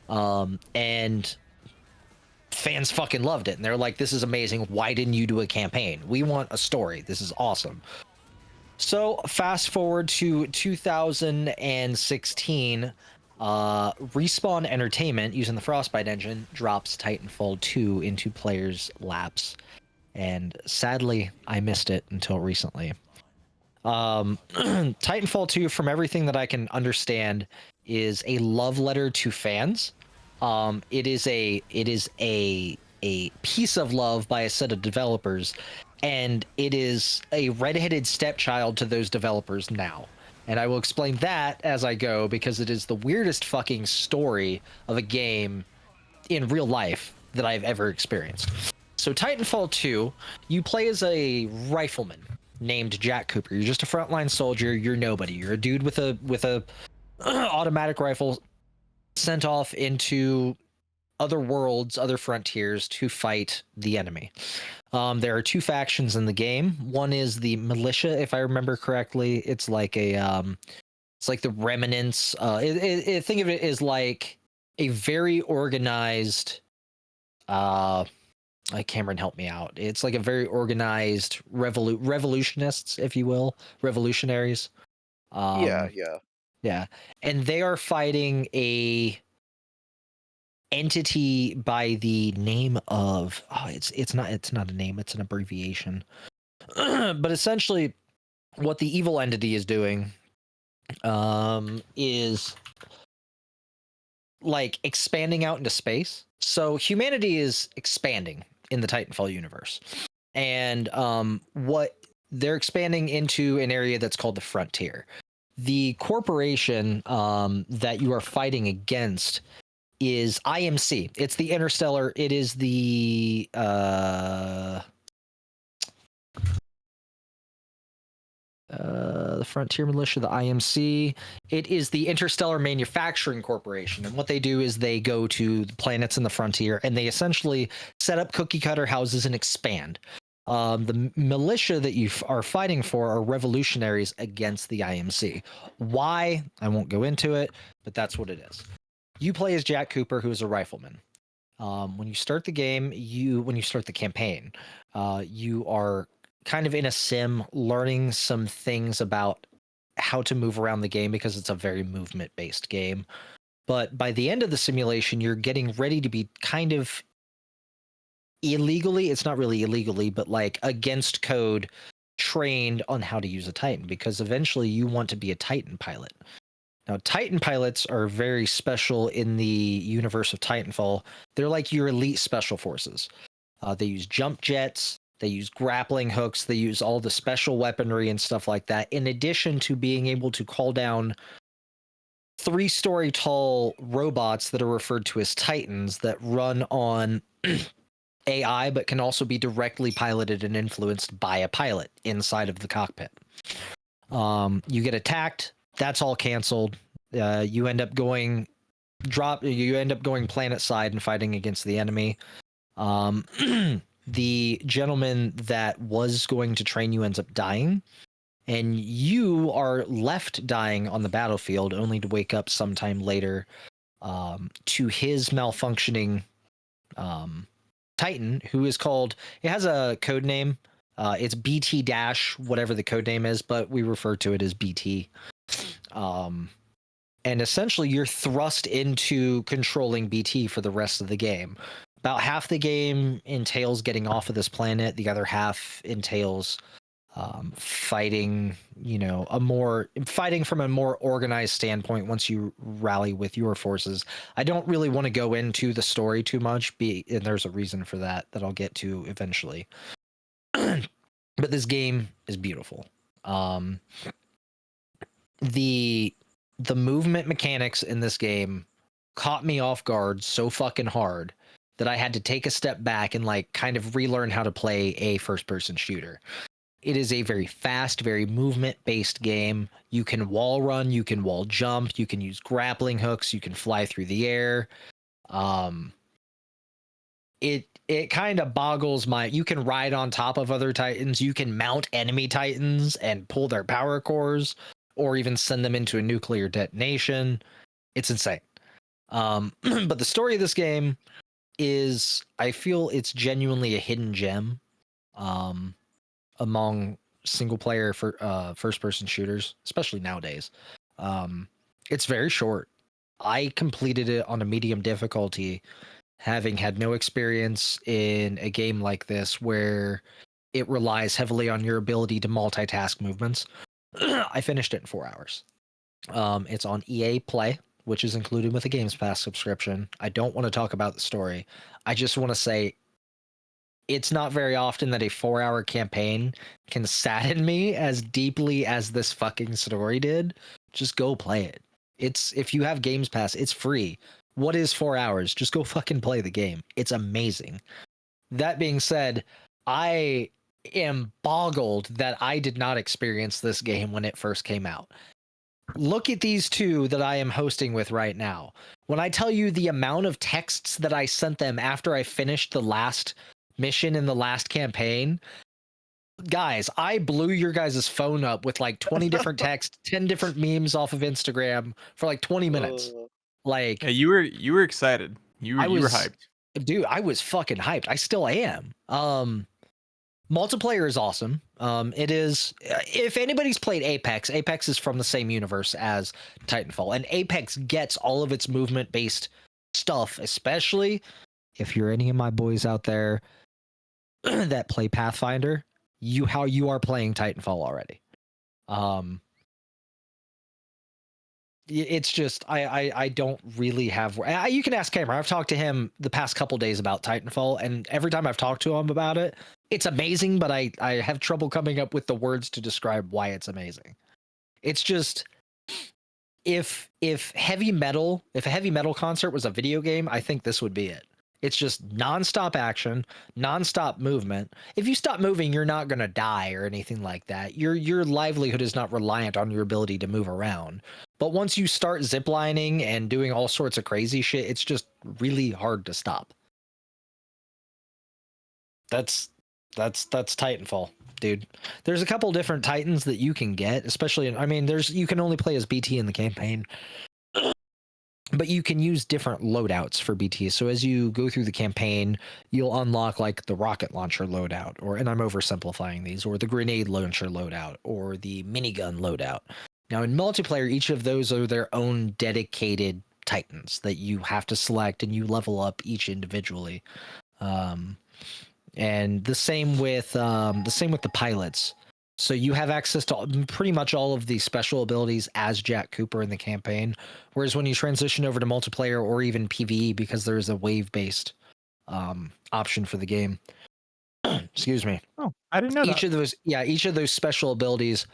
And fans fucking loved it. And they're like, this is amazing. Why didn't you do a campaign? We want a story. This is awesome. So fast forward to 2016, Respawn Entertainment, using the Frostbite engine, drops Titanfall 2 into players' laps. And sadly, I missed it until recently. Titanfall 2, from everything that I can understand, is a love letter to fans. It is a piece of love by a set of developers, and it is a redheaded stepchild to those developers now. And I will explain that as I go, because it is the weirdest fucking story of a game in real life that I've ever experienced. So Titanfall 2, you play as a rifleman named Jack Cooper. You're just a frontline soldier. You're nobody. You're a dude with a automatic rifle sent off into other worlds, other frontiers to fight the enemy. There are two factions in the game. One is the militia, if I remember correctly. It's like it's like the remnants. Think of it as like a very organized. Cameron, help me out. It's like a very organized revolutionists, if you will, revolutionaries. Yeah. Yeah, and they are fighting a entity by the name of it's not a name, it's an abbreviation. But essentially what the evil entity is doing is like expanding out into space. So humanity is expanding in the Titanfall universe, and what they're expanding into an area that's called the Frontier. The corporation that you are fighting against is IMC. It's the Interstellar. It is the Frontier Militia, the IMC. It is the Interstellar Manufacturing Corporation. And what they do is they go to the planets in the Frontier and they essentially set up cookie cutter houses and expand. The militia that you are fighting for are revolutionaries against the IMC. Why? I won't go into it, but that's what it is. You play as Jack Cooper, who is a rifleman. When you start the game, when you start the campaign, you are kind of in a sim, learning some things about how to move around the game because it's a very movement-based game. But by the end of the simulation, you're getting ready to be kind of illegally, it's not really illegally, but like against code, trained on how to use a Titan, because eventually you want to be a Titan pilot. Now, Titan pilots are very special in the universe of Titanfall. They're like your elite special forces. They use jump jets, they use grappling hooks, they use all the special weaponry and stuff like that, in addition to being able to call down 3-story tall robots that are referred to as Titans that run on AI, but can also be directly piloted and influenced by a pilot inside of the cockpit. You get attacked, that's all canceled. You end up going planet side and fighting against the enemy. The gentleman that was going to train you ends up dying, and you are left dying on the battlefield only to wake up sometime later to his malfunctioning Titan, who is called, it has a code name. It's BT dash, whatever the code name is, but we refer to it as BT. And essentially you're thrust into controlling BT for the rest of the game. About half the game entails getting off of this planet. The other half entails fighting, fighting from a more organized standpoint once you rally with your forces. I don't really want to go into the story too much, and there's a reason for that I'll get to eventually. But this game is beautiful. The movement mechanics in this game caught me off guard so fucking hard that I had to take a step back and like kind of relearn how to play a first-person shooter. It is a very fast, very movement-based game. You can wall run, you can wall jump, you can use grappling hooks, you can fly through the air. It kind of boggles you can ride on top of other Titans, you can mount enemy Titans and pull their power cores, or even send them into a nuclear detonation. It's insane. But the story of this game is, I feel it's genuinely a hidden gem among single player first person shooters, especially nowadays. It's very short. I completed it on a medium difficulty, having had no experience in a game like this where it relies heavily on your ability to multitask movements. I finished it in 4 hours. It's on EA Play, which is included with a Games Pass subscription. I don't want to talk about the story. I just want to say it's not very often that a 4-hour campaign can sadden me as deeply as this fucking story did. Just go play it. If you have Games Pass, it's free. What is 4 hours? Just go fucking play the game. It's amazing. That being said, I am boggled that I did not experience this game when it first came out. Look at these two that I am hosting with right now. When I tell you the amount of texts that I sent them after I finished the last mission in the last campaign, guys, I blew your guys' phone up with like 20 different texts, 10 different memes off of Instagram for like 20 minutes. Like, Yeah, you were excited. You were hyped. Dude, I was fucking hyped. I still am. Multiplayer is awesome. It is, if anybody's played Apex, Apex is from the same universe as Titanfall, and Apex gets all of its movement based stuff, especially if you're any of my boys out there that play Pathfinder, you are playing Titanfall already. It's just I don't really have. You can ask Cameron. I've talked to him the past couple days about Titanfall, and every time I've talked to him about it, it's amazing. But I have trouble coming up with the words to describe why it's amazing. It's just if a heavy metal concert was a video game, I think this would be it. It's just nonstop action, nonstop movement. If you stop moving, you're not gonna die or anything like that. Your livelihood is not reliant on your ability to move around. But once you start ziplining and doing all sorts of crazy shit, it's just really hard to stop. That's Titanfall, dude. There's a couple different Titans that you can get, especially you can only play as BT in the campaign. But you can use different loadouts for BT. So as you go through the campaign, you'll unlock like the rocket launcher loadout, and I'm oversimplifying these, or the grenade launcher loadout, or the minigun loadout. Now in multiplayer, each of those are their own dedicated Titans that you have to select, and you level up each individually. And the same with the pilots. So you have access to pretty much all of the special abilities as Jack Cooper in the campaign. Whereas when you transition over to multiplayer or even PvE, because there is a wave-based option for the game. Excuse me. Oh, I didn't know that. Each of those special abilities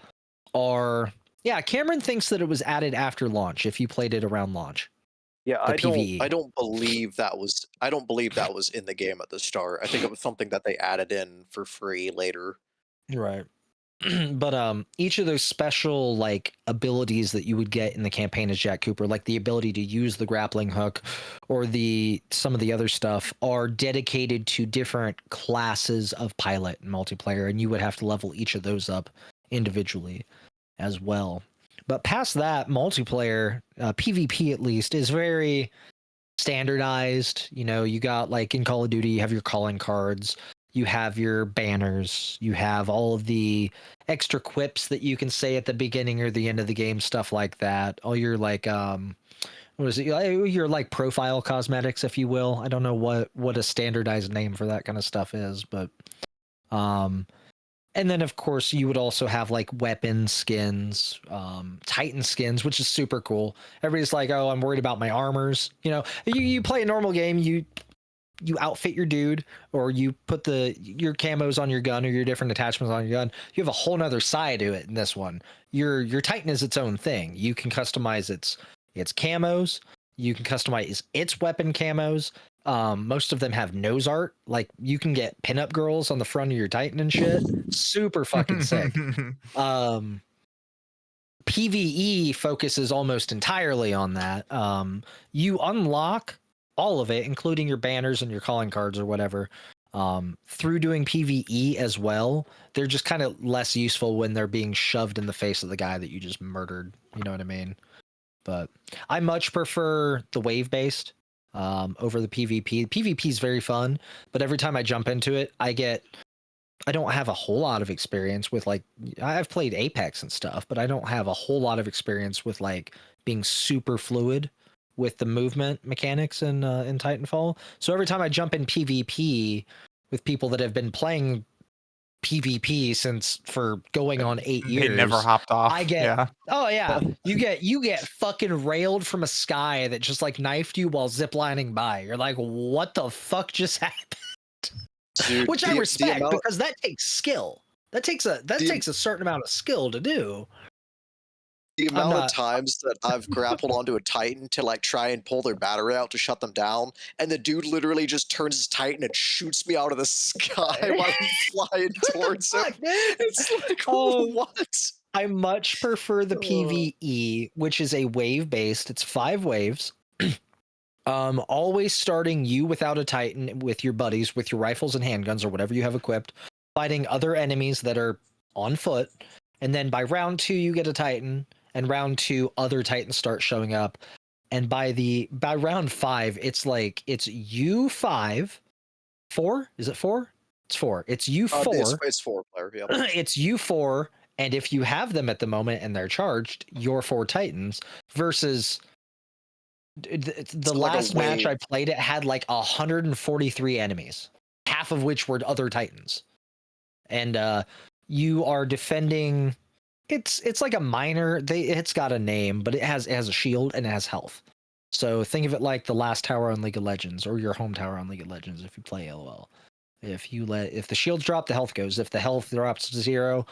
are. Yeah, Cameron thinks that it was added after launch. If you played it around launch. Yeah, PvE. I don't believe that was in the game at the start. I think it was something that they added in for free later. Right. But each of those special like abilities that you would get in the campaign as Jack Cooper, like the ability to use the grappling hook or some of the other stuff, are dedicated to different classes of pilot and multiplayer, and you would have to level each of those up individually as well. But past that, multiplayer, PvP at least, is very standardized. You know, you got like in Call of Duty, you have your calling cards, you have your banners, you have all of the extra quips that you can say at the beginning or the end of the game, stuff like that. All your like what is it? Your like profile cosmetics, if you will. I don't know what a standardized name for that kind of stuff is, but and then of course you would also have like weapon skins, Titan skins, which is super cool. Everybody's like, oh, I'm worried about my armors. You know, you play a normal game, you outfit your dude, or you put your camos on your gun or your different attachments on your gun. You have a whole nother side to it in this one. Your Titan is its own thing. You can customize its camos. You can customize its weapon camos. Most of them have nose art. Like you can get pinup girls on the front of your Titan and shit. Super fucking sick. PvE focuses almost entirely on that. You unlock all of it, including your banners and your calling cards or whatever, through doing PvE as well. They're just kind of less useful when they're being shoved in the face of the guy that you just murdered. You know what I mean? But I much prefer the wave-based over the PvP. PvP is very fun, but every time I jump into it, I don't have a whole lot of experience with like, I've played Apex and stuff, but I don't have a whole lot of experience with like being super fluid with the movement mechanics in Titanfall. So every time I jump in PvP with people that have been playing PvP for going on 8 years, they never hopped off. Oh yeah, you get fucking railed from a sky that just like knifed you while ziplining by. You're like, what the fuck just happened? Dude, Which I respect because that takes skill. That takes a certain amount of skill to do. The I'm amount of not. times that I've grappled onto a Titan to like try and pull their battery out to shut them down, and the dude literally just turns his Titan and shoots me out of the sky while I'm flying towards him. Fuck, dude. It's like, Oh, what? I much prefer the Uh, PvE, which is a wave based. It's 5 waves. Always starting you without a Titan with your buddies, with your rifles and handguns or whatever you have equipped, fighting other enemies that are on foot, and then by round 2 you get a Titan, and round 2 other Titans start showing up, and by round 5 it's you 5, 4, is it 4? It's 4. It's you 4. it's 4-player. Yeah. It's you 4, and if you have them at the moment and they're charged, you're 4 Titans versus the like a last match I wave. played, it had like 143 enemies, half of which were other Titans, and you are defending. It's like a minor. It's got a name, but it has a shield and it has health. So think of it like the last tower on League of Legends or your home tower on League of Legends if you play LOL. If the shields drop, the health goes. If the health drops to 0,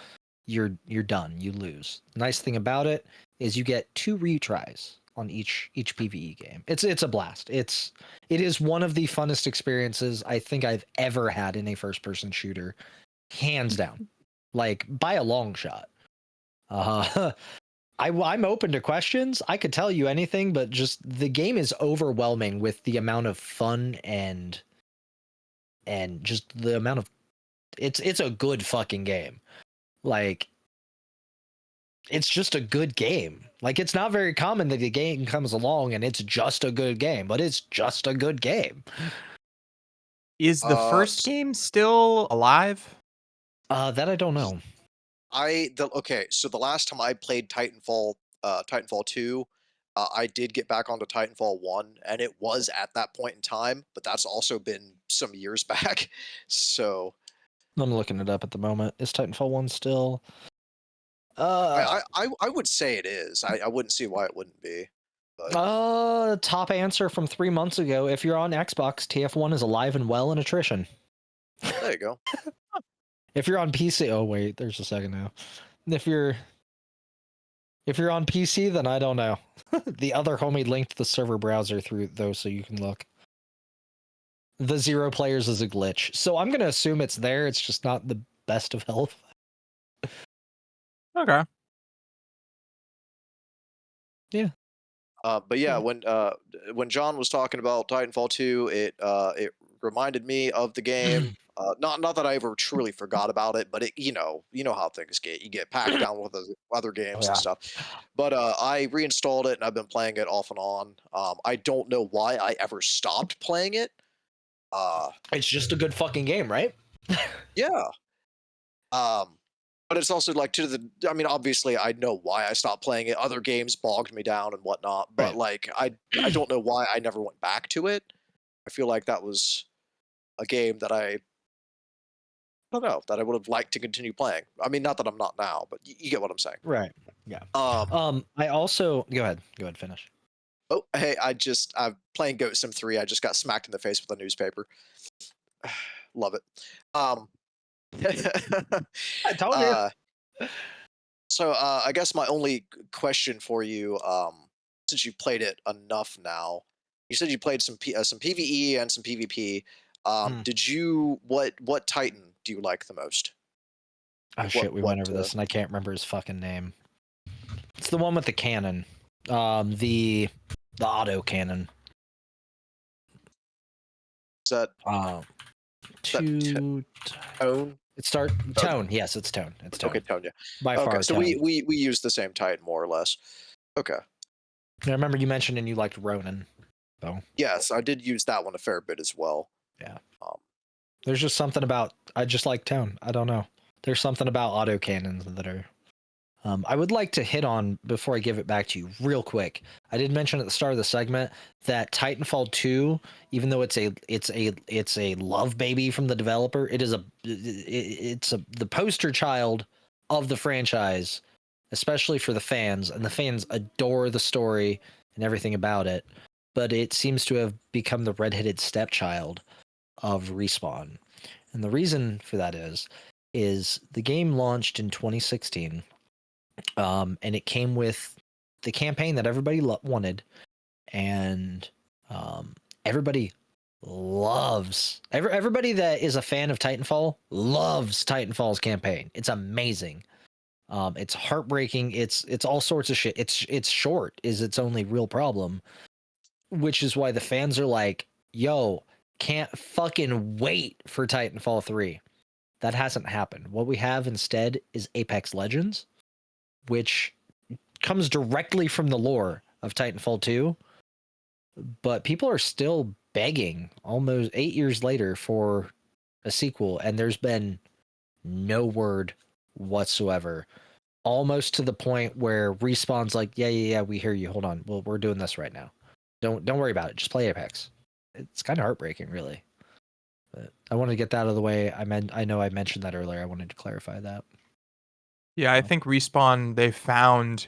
you're done. You lose. Nice thing about it is you get 2 retries on each PvE game. It's a blast. It is one of the funnest experiences I think I've ever had in a first person shooter, hands down, like by a long shot. I'm open to questions. I could tell you anything, but just the game is overwhelming with the amount of fun and just the amount of it's a good fucking game. Like, it's just a good game. Like, it's not very common that the game comes along and it's just a good game, but it's just a good game. Is the first game still alive? That I don't know. Okay, so the last time I played Titanfall 2, I did get back onto Titanfall 1, and it was at that point in time, but that's also been some years back. So I'm looking it up at the moment. Is Titanfall 1 still? I would say it is. I wouldn't see why it wouldn't be. But Top answer from 3 months ago. If you're on Xbox, TF1 is alive and well in attrition. there you go. If you're on PC, oh wait, there's a second now. If you're on PC, then I don't know. The other homie linked the server browser through those so you can look. The 0 players is a glitch, so I'm gonna assume it's there. It's just not the best of health. Okay. Yeah. But yeah, when John was talking about Titanfall 2, it reminded me of the game. Not that I ever truly forgot about it, but you know how things get. You get packed down with other games and stuff. But I reinstalled it and I've been playing it off and on. I don't know why I ever stopped playing it. It's just a good fucking game, right? Yeah. But it's also like I mean, obviously I know why I stopped playing it. Other games bogged me down and whatnot, but Right. like I don't know why I never went back to it. I feel like that was a game that I don't know that I would have liked to continue playing. I mean, not that I'm not now, but you get what I'm saying. Right. Yeah. Um. I also go ahead. Finish. Oh, hey, I'm playing Goat Sim 3. I just got smacked in the face with a newspaper. Love it. I told you. So I guess my only question for you, since you've played it enough now, you said you played some PvE and some PvP. Did you what Titan do you like the most? Oh shit, we went over this and I can't remember his fucking name. It's the one with the cannon. The auto cannon. Is that Tone? Tone. Yes, it's Tone. It's Tone. Okay, Tone. Yeah. By Okay, far. so Tone. we use the same Titan more or less. Okay. I remember you mentioned and you liked Ronin. So yes, I did use that one a fair bit as well. Yeah. There's just something about I just like Tone. I don't know. There's something about auto cannons that are. I would like to hit on before I give it back to you real quick. I did mention at the start of the segment that Titanfall 2, even though it's a love baby from the developer, it's the poster child of the franchise, especially for the fans, and the fans adore the story and everything about it. But it seems to have become the redheaded stepchild of Respawn, and the reason for that is the game launched in 2016. And it came with the campaign that everybody wanted, and everybody loves everybody that is a fan of Titanfall loves Titanfall's campaign. It's amazing. It's heartbreaking. It's all sorts of shit. It's short is its only real problem, which is why the fans are like, "Yo, can't fucking wait for Titanfall 3." That hasn't happened. What we have instead is Apex Legends, which comes directly from the lore of Titanfall 2, but people are still begging almost 8 years later for a sequel, and there's been no word whatsoever. Almost to the point where Respawn's like, yeah, we hear you. Hold on. Well, we're doing this right now. Don't worry about it. Just play Apex. It's kind of heartbreaking, really. But I wanted to get that out of the way. I know I mentioned that earlier. I wanted to clarify that. Yeah, I think Respawn, they found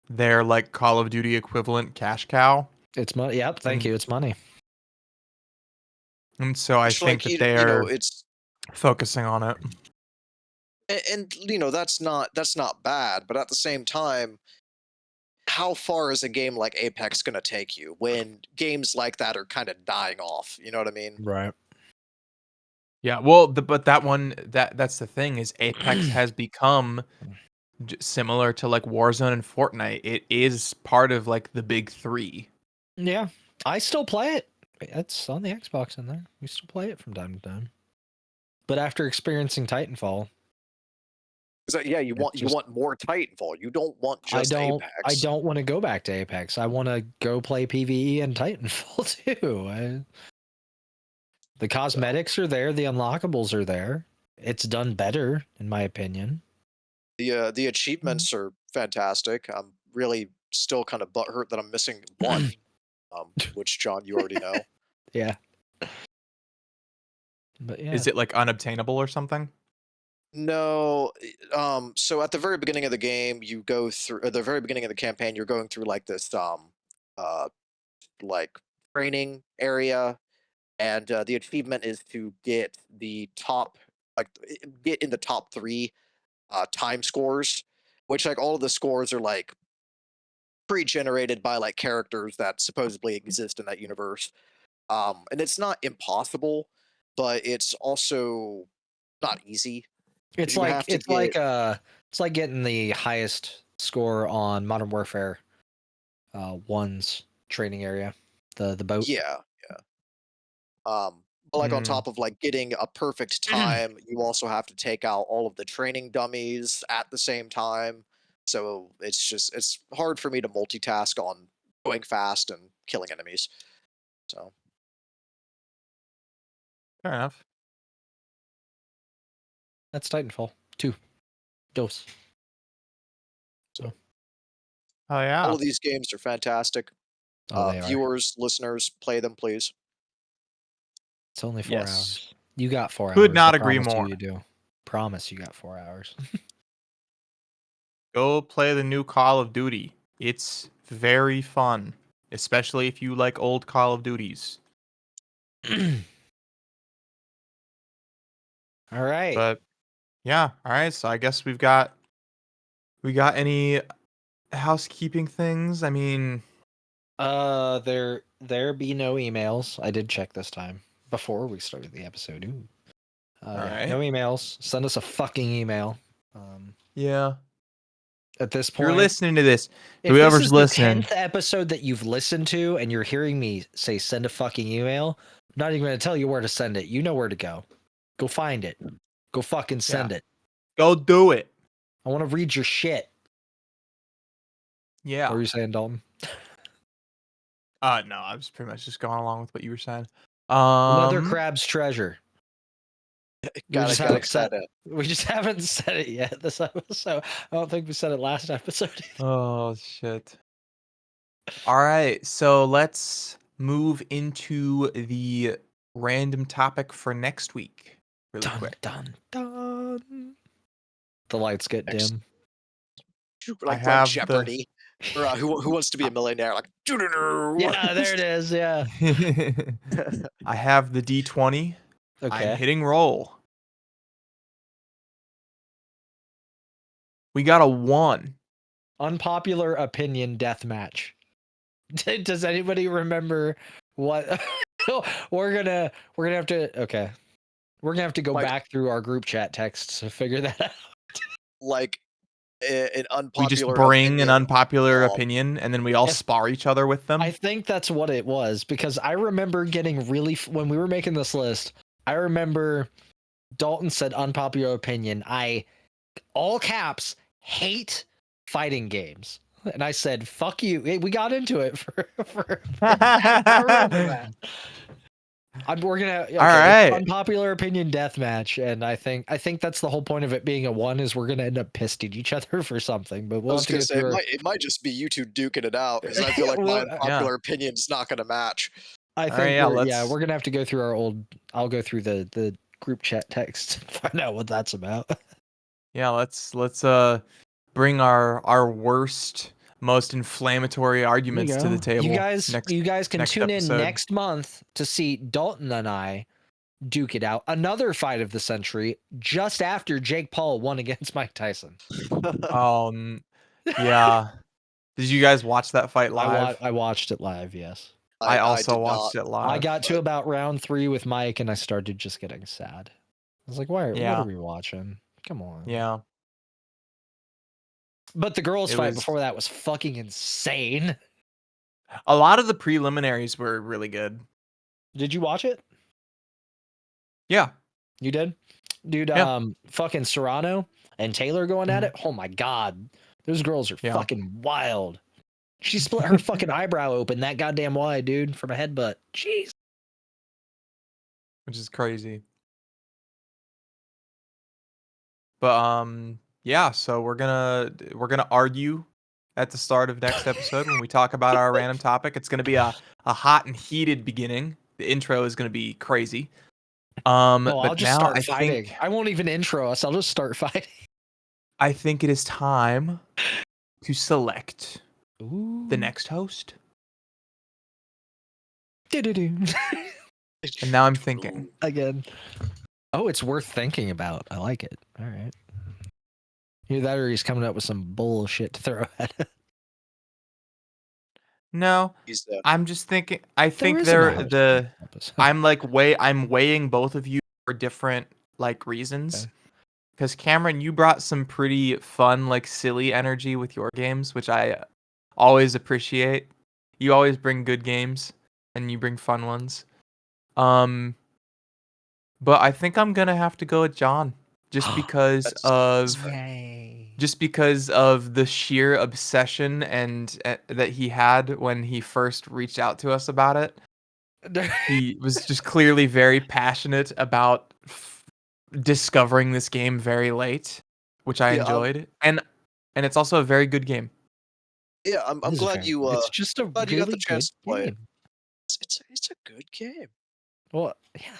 their like Call of Duty equivalent cash cow. It's money. Yep. Thank you. It's money. And so I Which, think like, that they you know, are it's focusing on it. and you know that's not bad, but at the same time, how far is a game like Apex going to take you when games like that are kind of dying off? You know what I mean? Right. Yeah, well, but that one that's the thing is Apex has become similar to like Warzone and Fortnite. It is part of like the big three. Yeah. I still play it. It's on the Xbox in there. We still play it from time to time. But after experiencing Titanfall, Yeah, you want more Titanfall. You don't want just Apex. I don't want to go back to Apex. I want to go play PvE and Titanfall too. The cosmetics are there. The unlockables are there. It's done better, in my opinion. The achievements are fantastic. I'm really still kind of butthurt that I'm missing one, which John, you already know. Yeah. But yeah. Is it like unobtainable or something? No, so at the very beginning of the game, you go through at the very beginning of the campaign, you're going through like this like training area, and the achievement is to get the top get in the top 3 time scores, which like all of the scores are like pre-generated by like characters that supposedly exist in that universe. And it's not impossible, but it's also not easy. It's You like have to get it's like getting the highest score on Modern Warfare 1's training area, the boat. yeah. But like on Mm. top of like getting a perfect time, you also have to take out all of the training dummies at the same time. So it's hard for me to multitask on going fast and killing enemies. So Fair enough. That's Titanfall 2. Dose. So Oh yeah. all of these games are fantastic. oh, they are. Viewers, listeners, play them, please. It's only 4 Yes. hours. You got 4 hours. Could not I agree promise more. You do. Promise you got 4 hours. Go play the new Call of Duty. It's very fun, especially if you like old Call of Duties. All right. But yeah, all right. So I guess we got any housekeeping things? I mean, There be no emails. I did check this time before we started the episode. Ooh. All Yeah, right. no emails. Send us a fucking email. Yeah. At this If you're point, listening to this, if whoever's this is the listening, 10th episode that you've listened to and you're hearing me say send a fucking email, I'm not even going to tell you where to send it. You know where to go. Go find it. Go fucking send it. go do it. I want to read your shit. Yeah. What were you saying, Dalton? No, I was pretty much just going along with what you were saying. Another crab's treasure. Gotta set it. We just haven't said it yet this episode. I don't think we said it last episode. Oh shit. All right, so let's move into the random topic for next week really Dun, quick. dun, dun. The lights get Next. dim. Like have Jeopardy. Or who wants to be a millionaire? Like Yeah, there it is. Yeah. I have the D20. I'm Okay. hitting roll. We got a 1. Unpopular opinion death match. Does anybody remember what? we're gonna have to. Okay, we're gonna have to go Like- back through our group chat texts to figure that out. Like an unpopular. We just bring opinion. an unpopular Um, opinion, and then we all If- spar each other with them. I think that's what it was because I remember getting really when we were making this list. I remember Dalton said unpopular opinion. I all caps hate fighting games. And I said, "Fuck you." We got into it for I remember that. We're gonna okay, All right. unpopular opinion death match, and I think that's the whole point of it being a 1 is we're gonna end up pissed at each other for something. But I we'll was have to gonna go say through. it might just be you two duking it out because I feel like Well, my unpopular opinion's not gonna match. I All think right, yeah, we're gonna have to go through our old. I'll go through the group chat text and find out what that's about. Yeah, let's bring our worst, most inflammatory arguments to the table. You guys can next tune episode. in next month to see Dalton and I duke it out. Another fight of the century, just after Jake Paul won against Mike Tyson. Yeah. Did you guys watch that fight live? I watched it live. Yes. I also did watched it live. I got to about round 3 with Mike, and I started just getting sad. I was like, "Why? What Yeah. are we watching? Come on." Yeah. But the girls' It fight was- before that was fucking insane. A lot of the preliminaries were really good. Did you watch it? Yeah. You did? Dude, Yeah. fucking Serrano and Taylor going at Mhm. it. Oh my god. Those girls are Yeah. fucking wild. She split her fucking eyebrow open that goddamn wide, dude, from a headbutt. Jeez. Which is crazy. But yeah, so we're gonna argue at the start of next episode when we talk about our random topic. It's gonna be a hot and heated beginning. The intro is gonna be crazy. Oh, But I'll just now start fighting. I won't even intro us. I'll just start fighting. I think it is time to select Ooh. the next host. Do-do-do. And now I'm thinking. Again. Oh, it's worth thinking about. I like it. All right. Either that or he's coming up with some bullshit to throw at it. No, He's I'm just thinking. I think There they're isn't a the. episode. I'm weighing both of you for different like reasons. Okay. Because Cameron, you brought some pretty fun, like silly energy with your games, which I always appreciate. You always bring good games, and you bring fun ones. But I think I'm gonna have to go with John, just because That's of Yay. just because of the sheer obsession and that he had when he first reached out to us about it. He was just clearly very passionate about discovering this game very late, which I Yeah, enjoyed, and it's also a very good game. Yeah, I'm This is glad fair. you It's just a glad you really got the chance to good play it. game. It's a good game. Well, yeah.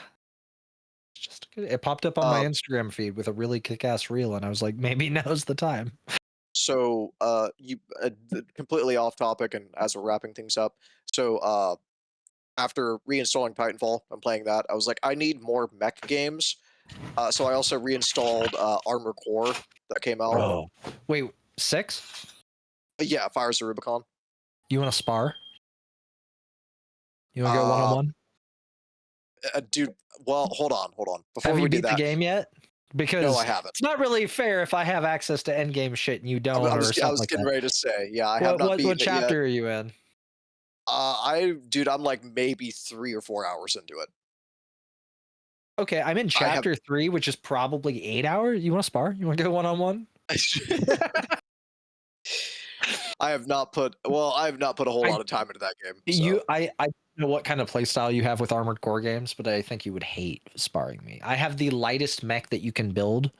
It's just good. It popped up on my Um, Instagram feed with a really kick-ass reel, and I was like, maybe now's the time. So, completely off topic, and as we're wrapping things up, so after reinstalling Titanfall and playing that, I was like, I need more mech games. So I also reinstalled Armored Core that came out. Bro. Wait, 6? Yeah, Fires of Rubicon. You want to spar? You want to go one-on-one? Dude, well, hold on. Before Have we you do beat the that, game yet? Because no, I haven't. it's not really fair if I have access to endgame shit and you don't, I or was something like getting that. ready to say, yeah, I have not What beaten it yet. chapter are you in? I'm like maybe 3 or 4 hours into it. Okay, I'm in I have- chapter 3, which is probably 8 hours. You want to spar? You want to go one-on-one? I have not put a whole lot of time into that game. So. I don't know what kind of playstyle you have with Armored Core games, but I think you would hate sparring me. I have the lightest mech that you can build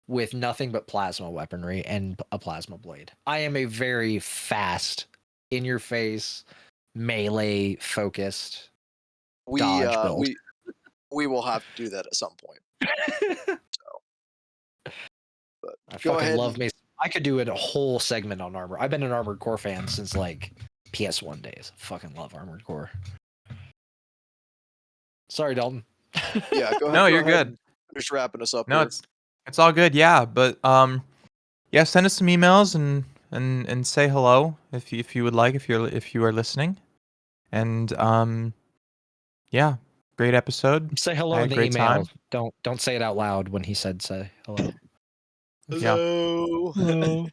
with nothing but plasma weaponry and a plasma blade. I am a very fast, in-your-face, melee focused dodge build. We will have to do that at some point. But I go fucking ahead. love me. I could do a whole segment on Armor. I've been an Armored Core fan since like PS1 days. Fucking love Armored Core. Sorry, Dalton. Yeah, go ahead. No, go you're ahead good. and finish wrapping us up. No, here. it's all good. Yeah, but yeah, send us some emails and say hello if you would like, if you are listening. And yeah, great episode. Say hello I in had a the great email. time. Don't say it out loud when he said say hello. Yeah. Hello.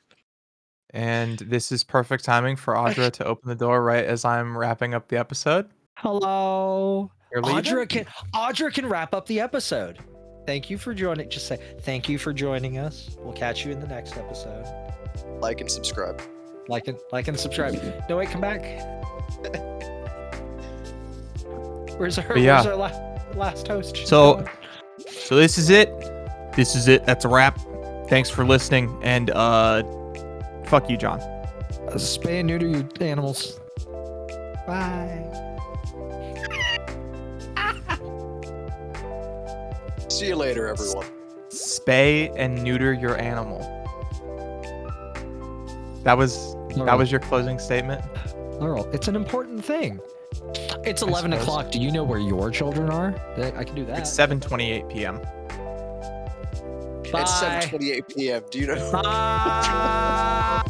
And this is perfect timing for Audra to open the door right as I'm wrapping up the episode. Hello. You're leaving? Audra can wrap up the episode. Thank you for joining. Just say thank you for joining us. We'll catch you in the next episode. Like and subscribe. Like and subscribe. No, wait, come back. Where's our last host? She's So gone. this is it. That's a wrap. Thanks for listening, and fuck you, John. Spay and neuter your animals. Bye. See you later, everyone. Spay and neuter your animal. That was your closing statement. Plural. It's an important thing. It's 11 suppose. o'clock. Do you know where your children are? I can do that. It's 7:28 p.m. Bye. It's 7:28 p.m. Do you know? Bye.